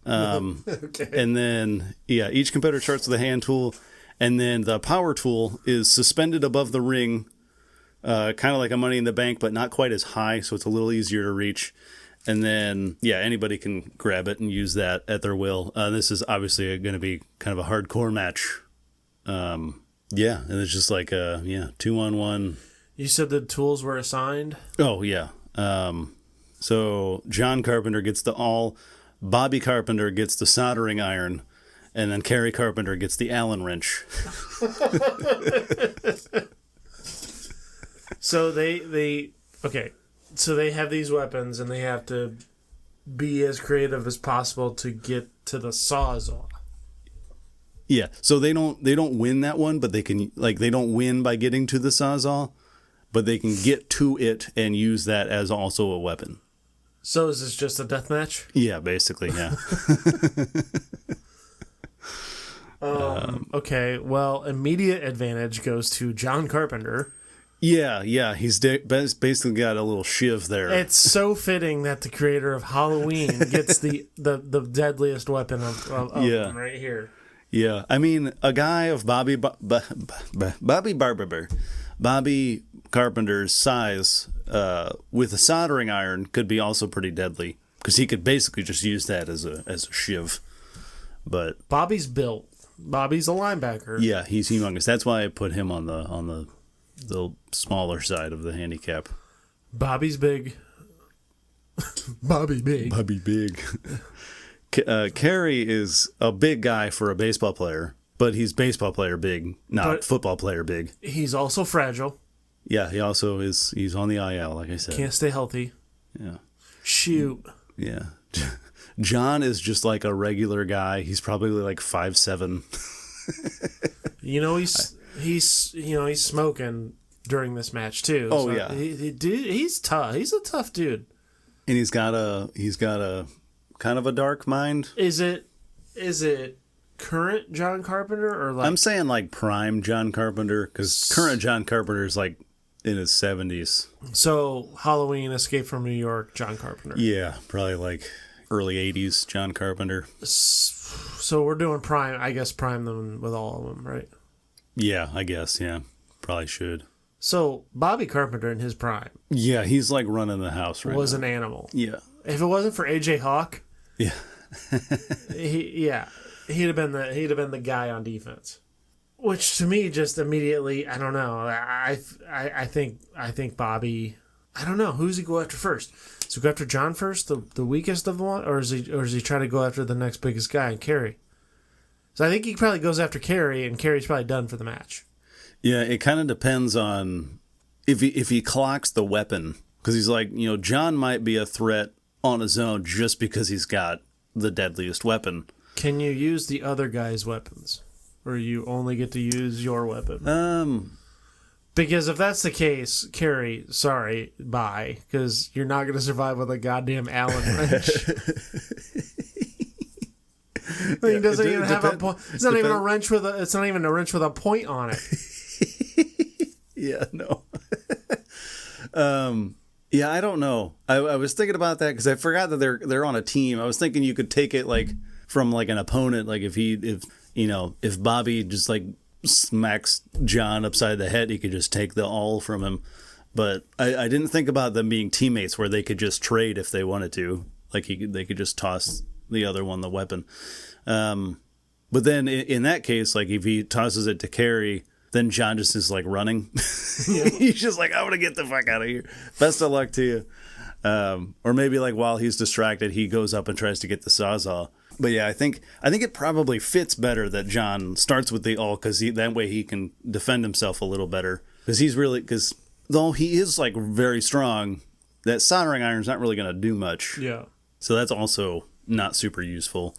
Okay. And then, each competitor starts with a hand tool, and then the power tool is suspended above the ring, kind of like a Money in the Bank, but not quite as high, so it's a little easier to reach. And then, anybody can grab it and use that at their will. This is obviously going to be kind of a hardcore match. And it's just like 2-on-1. You said the tools were assigned? Oh, yeah. So John Carpenter gets the awl, Bobby Carpenter gets the soldering iron, and then Kerry Carpenter gets the Allen wrench. So so they have these weapons, and they have to be as creative as possible to get to the Sawzall. Yeah, so they don't win that one, but they can, they don't win by getting to the Sawzall, but they can get to it and use that as also a weapon. So is this just a death match? Yeah, basically, yeah. Okay, well, immediate advantage goes to John Carpenter. Yeah, he's basically got a little shiv there. It's so fitting that the creator of Halloween gets the deadliest weapon of them right here. Yeah, I mean, a guy of Bobby Carpenter's size with a soldering iron could be also pretty deadly because he could basically just use that as a shiv. But Bobby's built. Bobby's a linebacker. Yeah, he's humongous. That's why I put him on the smaller side of the handicap. Bobby's big. Bobby big. Kerry is a big guy for a baseball player, but he's baseball player big, not football player big. He's also fragile. Yeah, he also is. He's on the IL, like I said. Can't stay healthy. Yeah. Shoot. Yeah. John is just like a regular guy. He's probably like 5'7". He's smoking during this match too. Oh, so yeah. He's tough. He's a tough dude. And he's got a kind of a dark mind. Is it current John Carpenter or like? I'm saying like prime John Carpenter because current John Carpenter is like in his 70s. So Halloween, Escape from New York, John Carpenter. Yeah, probably like early 80s John Carpenter. So we're doing prime. I guess prime them with all of them, right? Yeah, I guess. Yeah, probably should. So Bobby Carpenter in his prime. Yeah, he's like running the house right now. Was an animal. Yeah. If it wasn't for AJ Hawk. Yeah. he'd have been the guy on defense. Which to me just immediately, I don't know. I think Bobby, I don't know, who's he go after first? Does he go after John first, the weakest of the one, or is he trying to go after the next biggest guy, and Kerry? So I think he probably goes after Kerry, and Kerry's probably done for the match. Yeah, it kind of depends on if he clocks the weapon, because he's like, John might be a threat on his own just because he's got the deadliest weapon. Can you use the other guy's weapons, or you only get to use your weapon? Because if that's the case, Kerry, sorry, bye, because you're not going to survive with a goddamn Allen wrench. He doesn't even have a point. It's not even a wrench with a. It's not even a wrench with a point on it. Yeah, no. Yeah, I don't know. I was thinking about that because I forgot that they're on a team. I was thinking you could take it like from like an opponent, like if Bobby just like smacks John upside the head, he could just take the awl from him. But I didn't think about them being teammates where they could just trade if they wanted to. Like they could just toss the other one the weapon. But then in that case, like if he tosses it to Kerry, then John just is like running. He's just like, I'm gonna get the fuck out of here. Best of luck to you. Or maybe like while he's distracted, he goes up and tries to get the Sawzall. But yeah, I think it probably fits better that John starts with the awl, because that way he can defend himself a little better. Because though he is like very strong, that soldering iron's not really going to do much. Yeah. So that's also not super useful.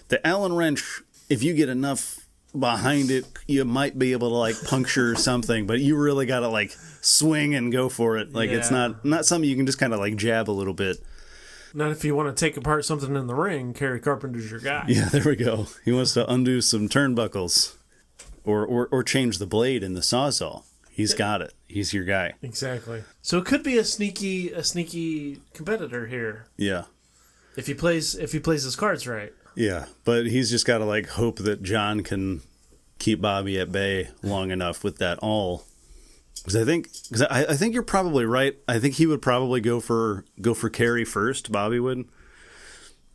The Allen wrench, if you get enough behind it, you might be able to like puncture something, but you really got to like swing and go for it. Like it's not something you can just kind of like jab a little bit. Not if you want to take apart something in the ring. Kerry Carpenter's your guy. Yeah, there we go. He wants to undo some turnbuckles or change the blade in the Sawzall. He's got it. He's your guy. Exactly. So it could be a sneaky competitor here. Yeah. If he plays his cards right. Yeah, but he's just got to like hope that John can keep Bobby at bay long enough with that awl. Because I think you're probably right. I think he would probably go for Kerry first. Bobby would,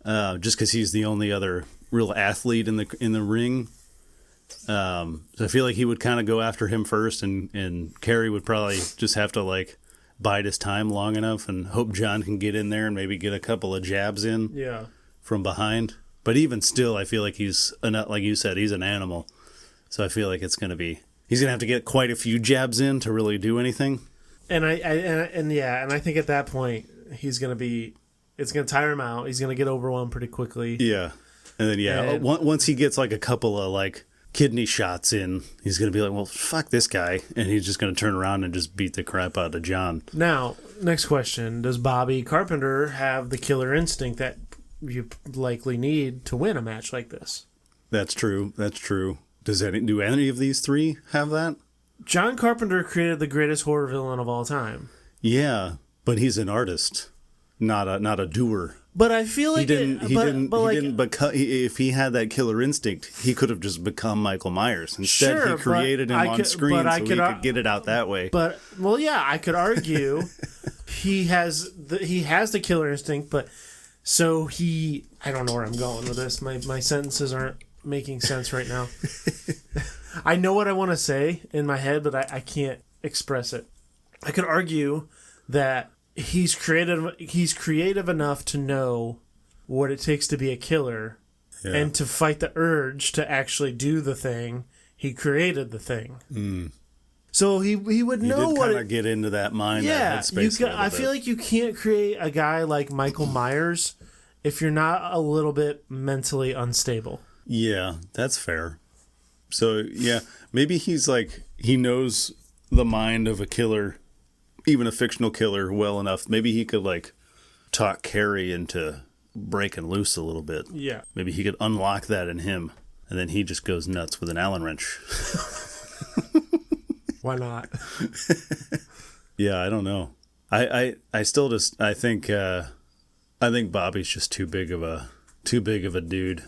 just because he's the only other real athlete in the ring. So I feel like he would kind of go after him first, and Kerry would probably just have to like bide his time long enough and hope John can get in there and maybe get a couple of jabs in. Yeah. From behind. But even still, I feel like he's like you said, he's an animal. So I feel like he's gonna have to get quite a few jabs in to really do anything. And I think at that point it's gonna tire him out. He's gonna get overwhelmed pretty quickly. Yeah, and then once he gets like a couple of like kidney shots in, he's gonna be like, well, fuck this guy, and he's just gonna turn around and just beat the crap out of John. Now, next question: does Bobby Carpenter have the killer instinct that you likely need to win a match like this? That's true. Do any of these three have that? John Carpenter created the greatest horror villain of all time. Yeah, but he's an artist, not a doer. But I feel like if he had that killer instinct, he could have just become Michael Myers. Instead, he created him on screen so he could get it out that way. But I could argue he has the killer instinct, but so I don't know where I'm going with this. My sentences aren't making sense right now. I know what I want to say in my head, but I can't express it. I could argue that he's creative enough to know what it takes to be a killer, and to fight the urge to actually do the thing. He created the thing. So he would know what kind of get into that mind. Yeah, that headspace I feel like you can't create a guy like Michael Myers if you're not a little bit mentally unstable. Yeah, that's fair. So yeah, maybe he's like, he knows the mind of a killer, even a fictional killer, well enough. Maybe he could like talk Kerry into breaking loose a little bit. Yeah, maybe he could unlock that in him, and then he just goes nuts with an Allen wrench. Why not? Yeah, I don't know. I think Bobby's just too big of a dude,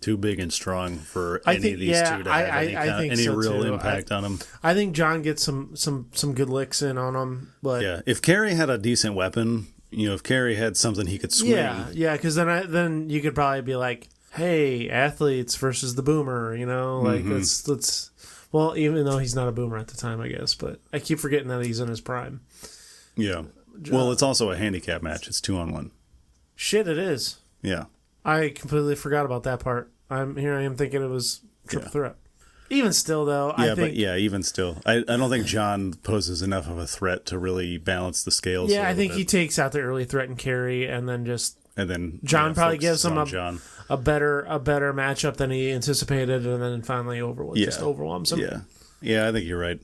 too big and strong for any of these two to have any real impact on him. I think John gets some good licks in on him, but yeah, if Kerry had a decent weapon, if Kerry had something he could swing, because then you could probably be like, hey, athletes versus the boomer, like let's. Well, even though he's not a boomer at the time, I guess, but I keep forgetting that he's in his prime. Yeah. Well, it's also a handicap match. It's 2-on-1. Shit, it is. Yeah. I completely forgot about that part. I am thinking it was triple threat. Even still, though, even still. I don't think John poses enough of a threat to really balance the scales. Yeah, I think he takes out the early threat and Kerry, and then John probably gives him a better matchup than he anticipated, and then finally just overwhelms him. Yeah, I think you're right.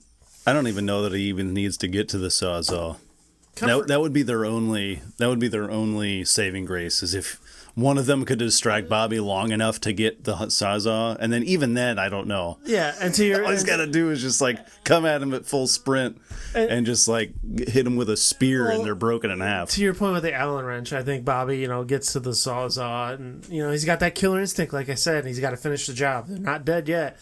I don't even know that he even needs to get to the Sawzall. That would be their only saving grace, is if one of them could distract Bobby long enough to get the Sawzall, and then even then, I don't know. Yeah, all he's got to do is just like come at him at full sprint and just like hit him with a spear, and they're broken in half. To your point with the Allen wrench, I think Bobby, gets to the Sawzall, and he's got that killer instinct, like I said, and he's got to finish the job. They're not dead yet.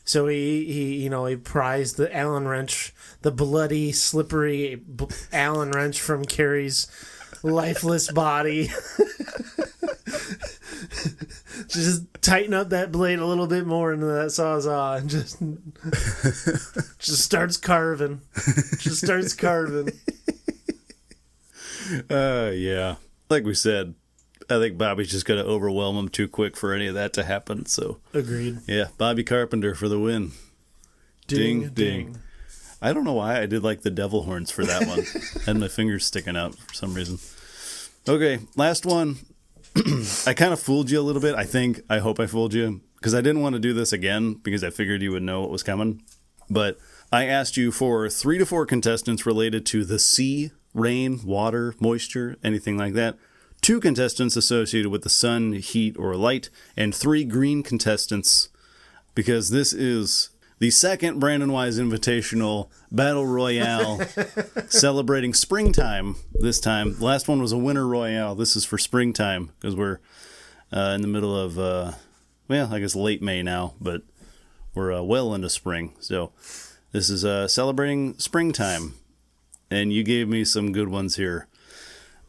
So he prized the Allen wrench, the bloody, slippery Allen wrench from Kerry's lifeless body. Just tighten up that blade a little bit more into that Sawzall and just Just starts carving. Yeah. Like we said, I think Bobby's just going to overwhelm him too quick for any of that to happen. So agreed. Yeah, Bobby Carpenter for the win. Ding, ding. I don't know why I did like the devil horns for that one. Had my fingers sticking out for some reason. Okay, last one. I kind of fooled you a little bit. I hope I fooled you, because I didn't want to do this again because I figured you would know what was coming. But I asked you for 3 to 4 contestants related to the sea, rain, water, moisture, anything like that. 2 contestants associated with the sun, heat, or light, and 3 green contestants, because this is the second Brandon Wise Invitational Battle Royale celebrating springtime this time. The last one was a Winter Royale. This is for springtime, because we're in the middle of, I guess late May now, but we're well into spring. So this is celebrating springtime, and you gave me some good ones here.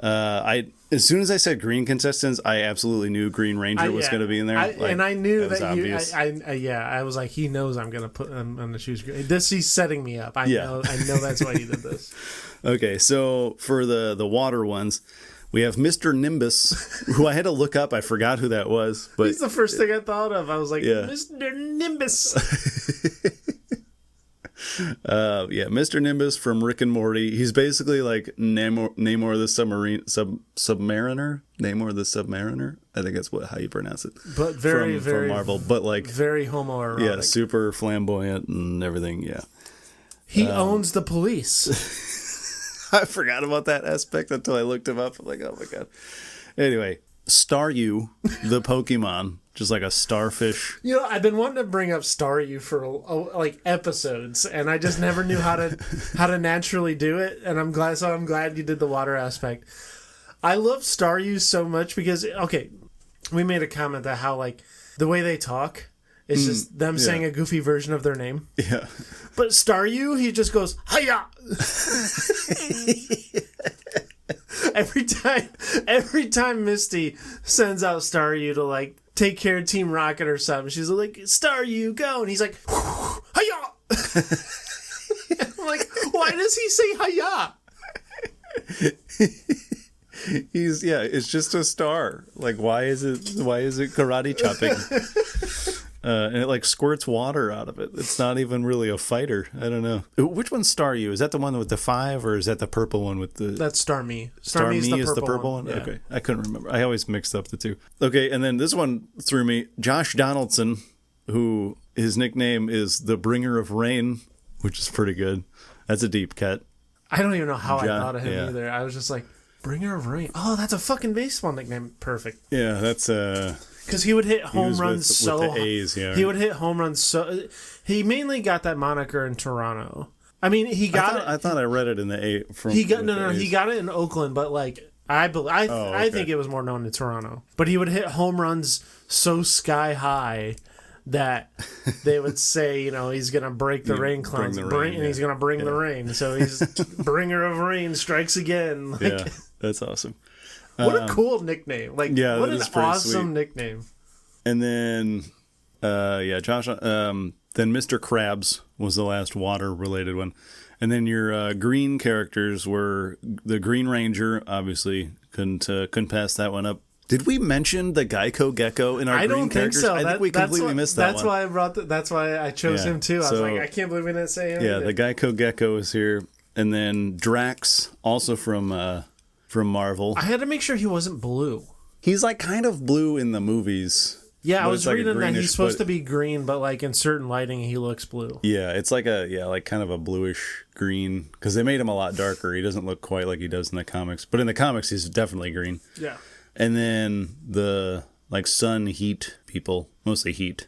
As soon as I said green contestants, I absolutely knew Green Ranger was going to be in there. I knew that obvious. I was like, he knows I'm going to choose green. He's setting me up. I know that's why he did this. Okay, so for the water ones, we have Mr. Nimbus, who I had to look up. I forgot who that was. But he's the first thing I thought of. I was like, Mr. Nimbus. Mr. Nimbus from Rick and Morty. He's basically like Namor the Submariner. Namor the Submariner. I think that's how you pronounce it. But very from Marvel, but like very homoerotic. Yeah, super flamboyant and everything. Yeah, he owns the police. I forgot about that aspect until I looked him up. I'm like, oh my god. Anyway, Staryu, the Pokemon. Just like a starfish. I've been wanting to bring up Staryu for like episodes, and I just never knew how to naturally do it. And I'm glad you did the water aspect. I love Staryu so much because we made a comment that how like the way they talk is just them saying a goofy version of their name. Yeah. But Staryu, he just goes hiya. Every time Misty sends out Staryu to like take care of Team Rocket or something, she's like, Staryu, go, and he's like, hiya. I'm like, why does he say hiya? It's just a star. Like, why is it karate chopping? And it like squirts water out of it. It's not even really a fighter. I don't know. Which one's Staryu? Is that the one with the 5, or is that the purple one with the... That's Starmie. Starmie is the purple one? Yeah. Okay. I couldn't remember. I always mixed up the two. Okay, and then this one threw me. Josh Donaldson, who his nickname is the Bringer of Rain, which is pretty good. That's a deep cut. I don't even know how I thought of him either. I was just like, Bringer of Rain. Oh, that's a fucking baseball nickname. Perfect. Yeah, that's... Because he would hit home runs with the A's, yeah. He would hit home runs so... He mainly got that moniker in Toronto. I mean, he got it... I thought I read it in the A... He got it in Oakland, but like... I think it was more known in Toronto. But he would hit home runs so sky high that they would say, he's going to break the rain clouds. And he's going to bring the rain. So he's Bringer of Rain strikes again. Yeah, that's awesome. What a cool nickname. Like, what an awesome nickname. And then, Josh, then Mr. Krabs was the last water-related one. And then your green characters were the Green Ranger, obviously. Couldn't pass that one up. Did we mention the Geico Gecko in our green characters? I don't think so. I think we completely missed that one. That's why I chose him, too. I was like, I can't believe we didn't say him. Yeah, the Geico Gecko is here. And then Drax, also from Marvel. I had to make sure he wasn't blue. He's like kind of blue in the movies. Yeah, I was reading that he's supposed to be green, but like in certain lighting, he looks blue. Yeah, it's like kind of a bluish green, because they made him a lot darker. He doesn't look quite like he does in the comics, but in the comics, he's definitely green. Yeah. And then the like sun heat people, mostly heat.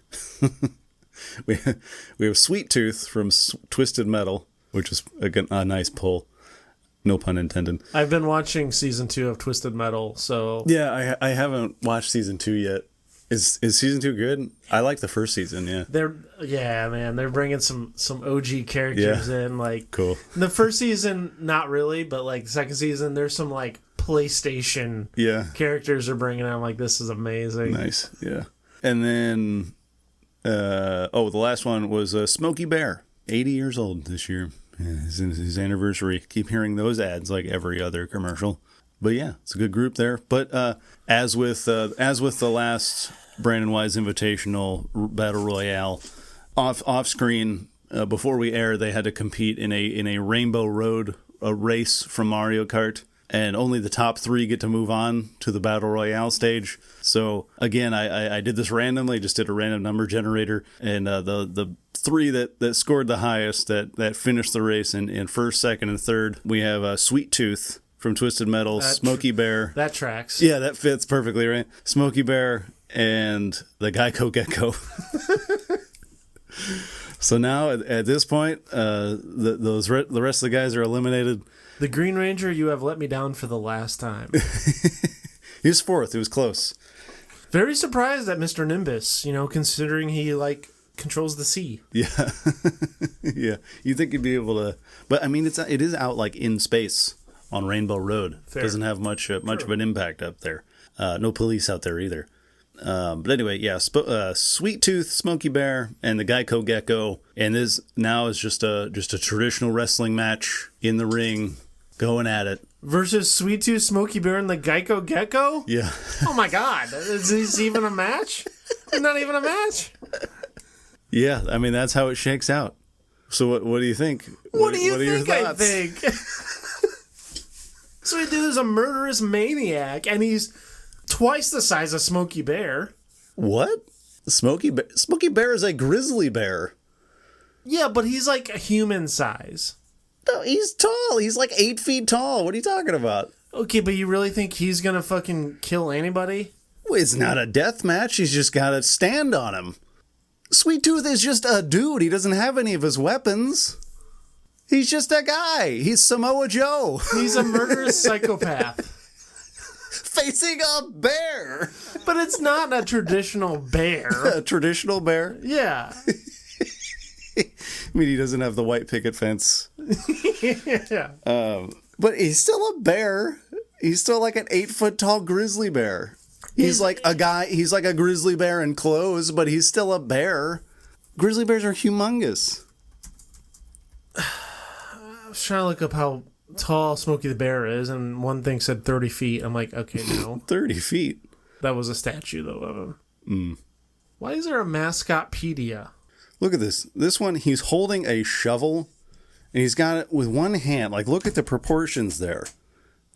we have Sweet Tooth from Twisted Metal, which is a nice pull. No pun intended. I've been watching season 2 of Twisted Metal, so... Yeah, I haven't watched season 2 yet. Is season 2 good? I like the first season, yeah. They're bringing some OG characters in, like... Cool. The first season, not really, but like the second season, there's some like PlayStation characters are bringing out. Like, this is amazing. Nice, yeah. And then, the last one was Smokey Bear 80 years old this year. Yeah, his anniversary. Keep hearing those ads like every other commercial. But yeah, it's a good group there. But as with the last Brandon Wise Invitational Battle Royale, off screen before we air, they had to compete in a Rainbow Road race from Mario Kart, and only the top 3 get to move on to the Battle Royale stage. So again, I did this randomly, just did a random number generator, and the 3 that scored the highest, that finished the race in first, second, and third, we have Sweet Tooth from Twisted Metal, Smokey Bear. That tracks. Yeah, that fits perfectly, right? Smokey Bear and the Geico Gecko. So now at this point, the rest of the guys are eliminated. The Green Ranger, you have let me down for the last time. He was 4th. It was close. Very surprised at Mr. Nimbus, considering he controls the sea. Yeah. Yeah. You think he'd be able to, but I mean, it is out like in space on Rainbow Road. Fair. Doesn't have much of an impact up there. No police out there either. But anyway, yeah, Sweet Tooth, Smokey Bear, and the Geico Gecko, and this now is just a traditional wrestling match in the ring, going at it. Versus Sweet Tooth, Smokey Bear, and the Geico Gecko? Yeah. Oh my God, is this even a match? Not even a match. Yeah, I mean that's how it shakes out. So what do you think? What do you think? I think Sweet Tooth is a murderous maniac, and he's twice the size of Smokey Bear. What? Smokey Bear is a grizzly bear. Yeah, but he's like a human size. No, he's tall. He's like 8 feet tall. What are you talking about? Okay, but you really think he's gonna fucking kill anybody? Well, it's not a death match. He's just got to stand on him. Sweet Tooth is just a dude. He doesn't have any of his weapons. He's just a guy. He's Samoa Joe. He's a murderous psychopath. Facing a bear. But it's not a traditional bear. A traditional bear? Yeah. I mean, he doesn't have the white picket fence. Yeah. But he's still a bear. He's still like an 8 foot tall grizzly bear. He's like a guy. He's like a grizzly bear in clothes, but he's still a bear. Grizzly bears are humongous. I was trying to look up how tall Smokey the Bear is, and one thing said 30 feet. I'm like, okay, no. 30 feet? That was a statue, though, of him. Why is there a Mascotpedia? Look at this. This one, he's holding a shovel, and he's got it with one hand. Like, look at the proportions there.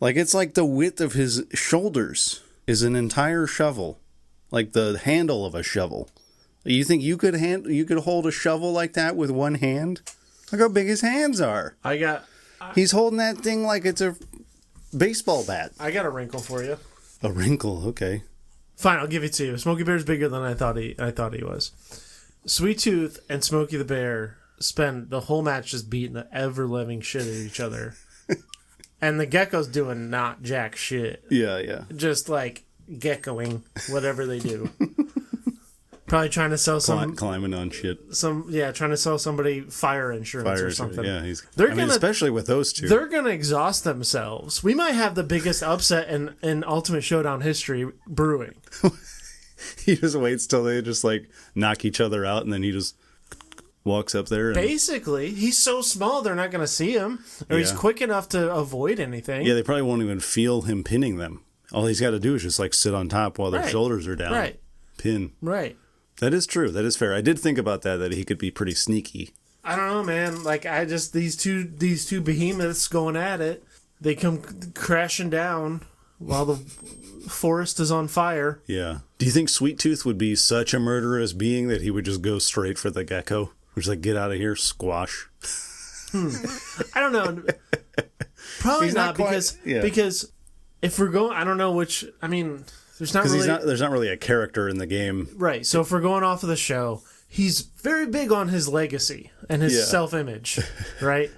Like, it's like the width of his shoulders is an entire shovel. Like the handle of a shovel. You think you could hold a shovel like that with one hand? Look how big his hands are. He's holding that thing like it's a baseball bat. I got a wrinkle for you. A wrinkle, okay. Fine, I'll give it to you. Smokey Bear's bigger than I thought he was. Sweet Tooth and Smokey the Bear spend the whole match just beating the ever-living shit at each other. And the Gecko's doing not jack shit. Yeah. Just like geckoing, whatever they do. Probably trying to sell climbing on shit. Trying to sell somebody fire insurance or something. Yeah, especially with those two. They're gonna exhaust themselves. We might have the biggest upset in Ultimate Showdown history brewing. He just waits till they just like knock each other out, and then he just walks up there. Basically, he's so small they're not gonna see him, or he's quick enough to avoid anything. Yeah, they probably won't even feel him pinning them. All he's got to do is just like sit on top while their shoulders are down. Right. Pin. Right. That is true. That is fair. I did think about that he could be pretty sneaky. I don't know, man. Like, these two behemoths going at it, they come crashing down while the forest is on fire. Yeah. Do you think Sweet Tooth would be such a murderous being that he would just go straight for the gecko? Just like, get out of here, squash. I don't know. Probably not because if we're going, I don't know which. I mean, there's not really a character in the game, right? So if we're going off of the show, he's very big on his legacy and his self-image, right?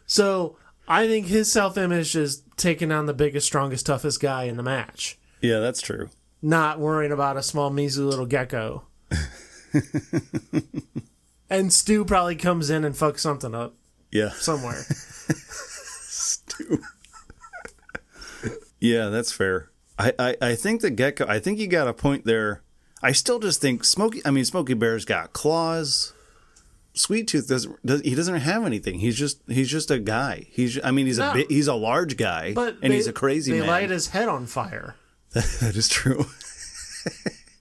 So I think his self-image is taking on the biggest, strongest, toughest guy in the match. Yeah, that's true. Not worrying about a small, measly little gecko. And Stu probably comes in and fucks something up. Yeah. Somewhere. Stu. Yeah, that's fair. I think the gecko, I think you got a point there. I still just think Smokey Bear's got claws. Sweet Tooth doesn't have anything. He's just a guy. He's a large guy, he's a crazy man. They light his head on fire. That is true.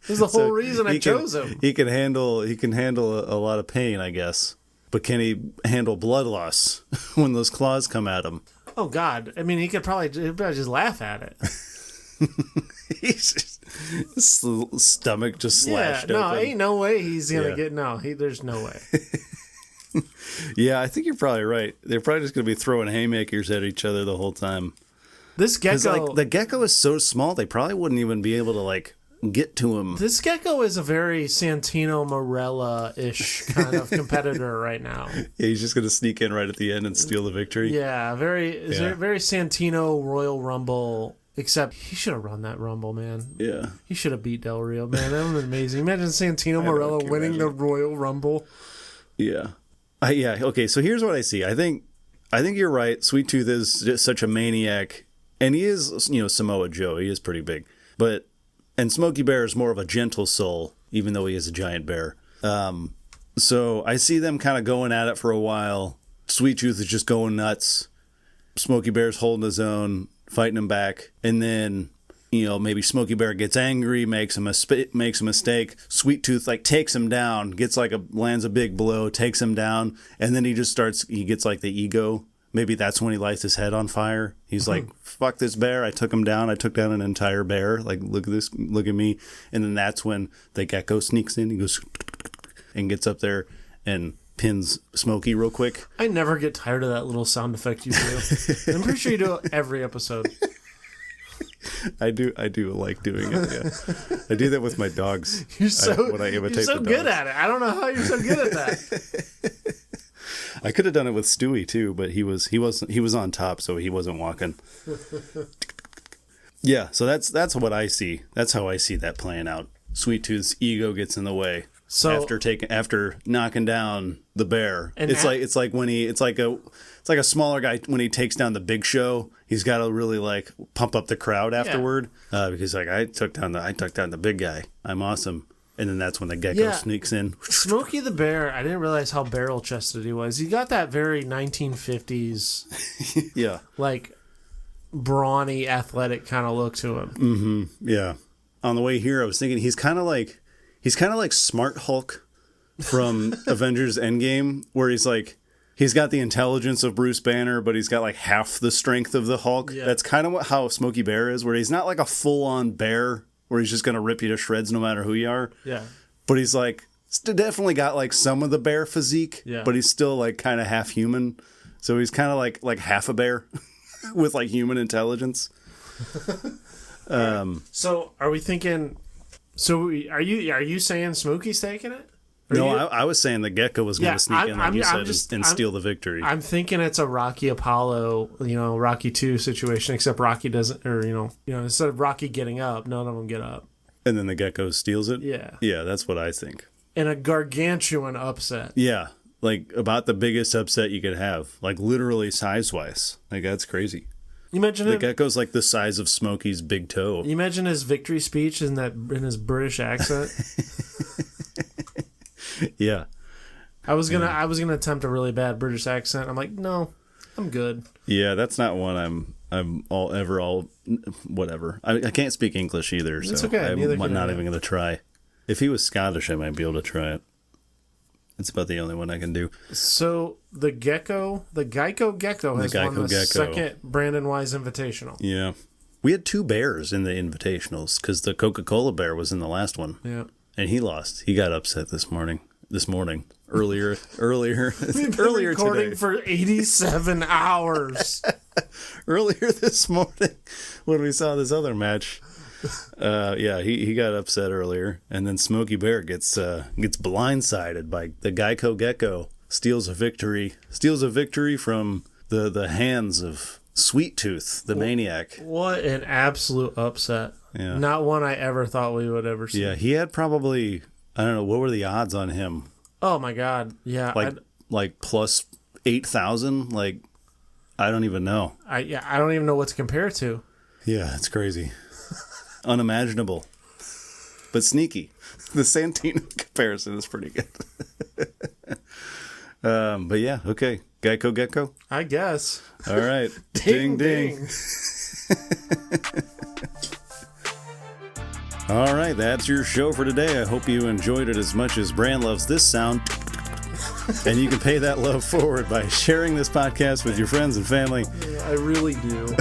That's the whole reason I chose him. He can handle a lot of pain, I guess. But can he handle blood loss when those claws come at him? Oh God! I mean, he'd probably just laugh at it. He's just, stomach just slashed open. No, ain't no way he's gonna get. No, there's no way. Yeah, I think you're probably right. They're probably just gonna be throwing haymakers at each other the whole time. This gecko, the gecko is so small, they probably wouldn't even be able to get to him. This gecko is a very Santino Marella-ish kind of competitor right now. Yeah, he's just going to sneak in right at the end and steal the victory. Yeah, very Santino Royal Rumble, except he should have run that Rumble, man. Yeah. He should have beat Del Rio, man. That would have been amazing. Imagine Santino Marella winning the Royal Rumble. Yeah. Okay, so here's what I see. I think you're right. Sweet Tooth is just such a maniac, and he is, Samoa Joe. He is pretty big. And Smokey Bear is more of a gentle soul, even though he is a giant bear. So I see them kind of going at it for a while. Sweet Tooth is just going nuts. Smokey Bear's holding his own, fighting him back. And then, maybe Smokey Bear gets angry, makes a mistake. Sweet Tooth takes him down, lands a big blow, takes him down. And then he gets the ego. Maybe that's when he lights his head on fire. He's like, fuck this bear. I took him down. I took down an entire bear. Look at this. Look at me. And then that's when the gecko sneaks in. He goes and gets up there and pins Smokey real quick. I never get tired of that little sound effect you do. I'm pretty sure you do it every episode. I do like doing it, yeah. I do that with my dogs. You're so good at it. I don't know how you're so good at that. I could have done it with Stewie too, but he was on top, so he wasn't walking. Yeah, so that's what I see. That's how I see that playing out. Sweet Tooth's ego gets in the way. So after knocking down the bear, it's like a smaller guy when he takes down the Big Show. He's got to really pump up the crowd afterward, because I took down the big guy. I'm awesome. And then that's when the gecko sneaks in. Smokey the Bear, I didn't realize how barrel-chested he was. He got that very 1950s, yeah, brawny, athletic kind of look to him. Mm-hmm. Yeah. On the way here, I was thinking he's kind of like Smart Hulk from Avengers Endgame, where he's got the intelligence of Bruce Banner, but he's got half the strength of the Hulk. Yeah. That's kind of how Smokey Bear is, where he's not a full-on bear, where he's just going to rip you to shreds no matter who you are. Yeah. But he's definitely got some of the bear physique, but he's still kind of half human. So he's kind of like half a bear with human intelligence. So are we thinking, are you saying Smokey's taking it? I was saying the gecko was going to sneak in, like you said, and steal the victory. I'm thinking it's a Rocky Apollo, Rocky 2 situation, except Rocky doesn't, or, instead of Rocky getting up, none of them get up. And then the gecko steals it? Yeah. Yeah, that's what I think. In a gargantuan upset. Yeah, about the biggest upset you could have, literally size-wise. That's crazy. You imagine the gecko's the size of Smokey's big toe. You imagine his victory speech in his British accent? Yeah. I was gonna attempt a really bad British accent. I'm like, no, I'm good. Yeah, that's not one I'm whatever. I can't speak English either, so it's okay. I'm not even gonna try. If he was Scottish, I might be able to try it. It's about the only one I can do. So the Geico Gecko has won the second Brandon Wise Invitational. Yeah. We had 2 bears in the invitationals because the Coca-Cola bear was in the last one. Yeah. And he lost. He got upset this morning. Earlier We've been recording today. For 87 hours. Earlier this morning when we saw this other match. He got upset earlier, and then Smokey Bear gets blindsided by the Geico Gecko, steals a victory from the hands of Sweet Tooth, the maniac. What an absolute upset. Yeah. Not one I ever thought we would ever see. Yeah, he had probably, I don't know, what were the odds on him? Oh my God. Yeah. Plus 8,000? I don't even know. I don't even know what to compare it to. Yeah, it's crazy. Unimaginable. But sneaky. The Santino comparison is pretty good. But yeah, okay. Geico Gecko? I guess. All right. Ding, ding. All right, that's your show for today. I hope you enjoyed it as much as Bran loves this sound. And you can pay that love forward by sharing this podcast with your friends and family. Yeah, I really do.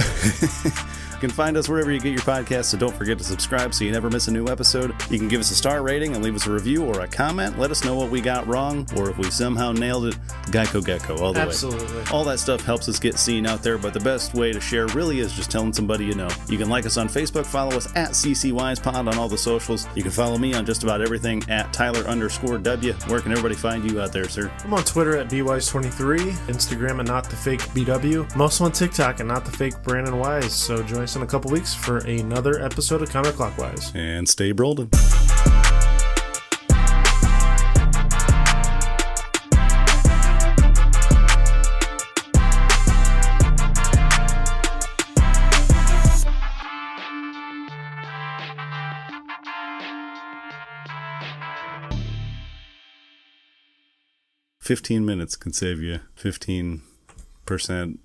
You can find us wherever you get your podcasts, so don't forget to subscribe so you never miss a new episode. You can give us a star rating and leave us a review or a comment. Let us know what we got wrong, or if we somehow nailed it. Geico Gecko, all the Absolutely. way. All that stuff helps us get seen out there, but the best way to share really is just telling somebody you know. You can like us on Facebook, follow us at CCWisepod on all the socials. You can follow me on just about everything at Tyler_W. Where can everybody find you out there, sir? I'm on Twitter at BWise23, Instagram at NotTheFakeBW. I'm also on TikTok at NotTheFakeBrandonWise, so join us in a couple weeks for another episode of Counterclockwise. And stay Brolden. "15 minutes can save you 15%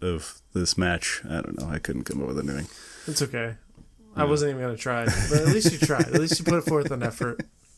of this match." I don't know. I couldn't come up with anything. It's okay. I wasn't even going to try, but at least you tried. At least you put forth an effort.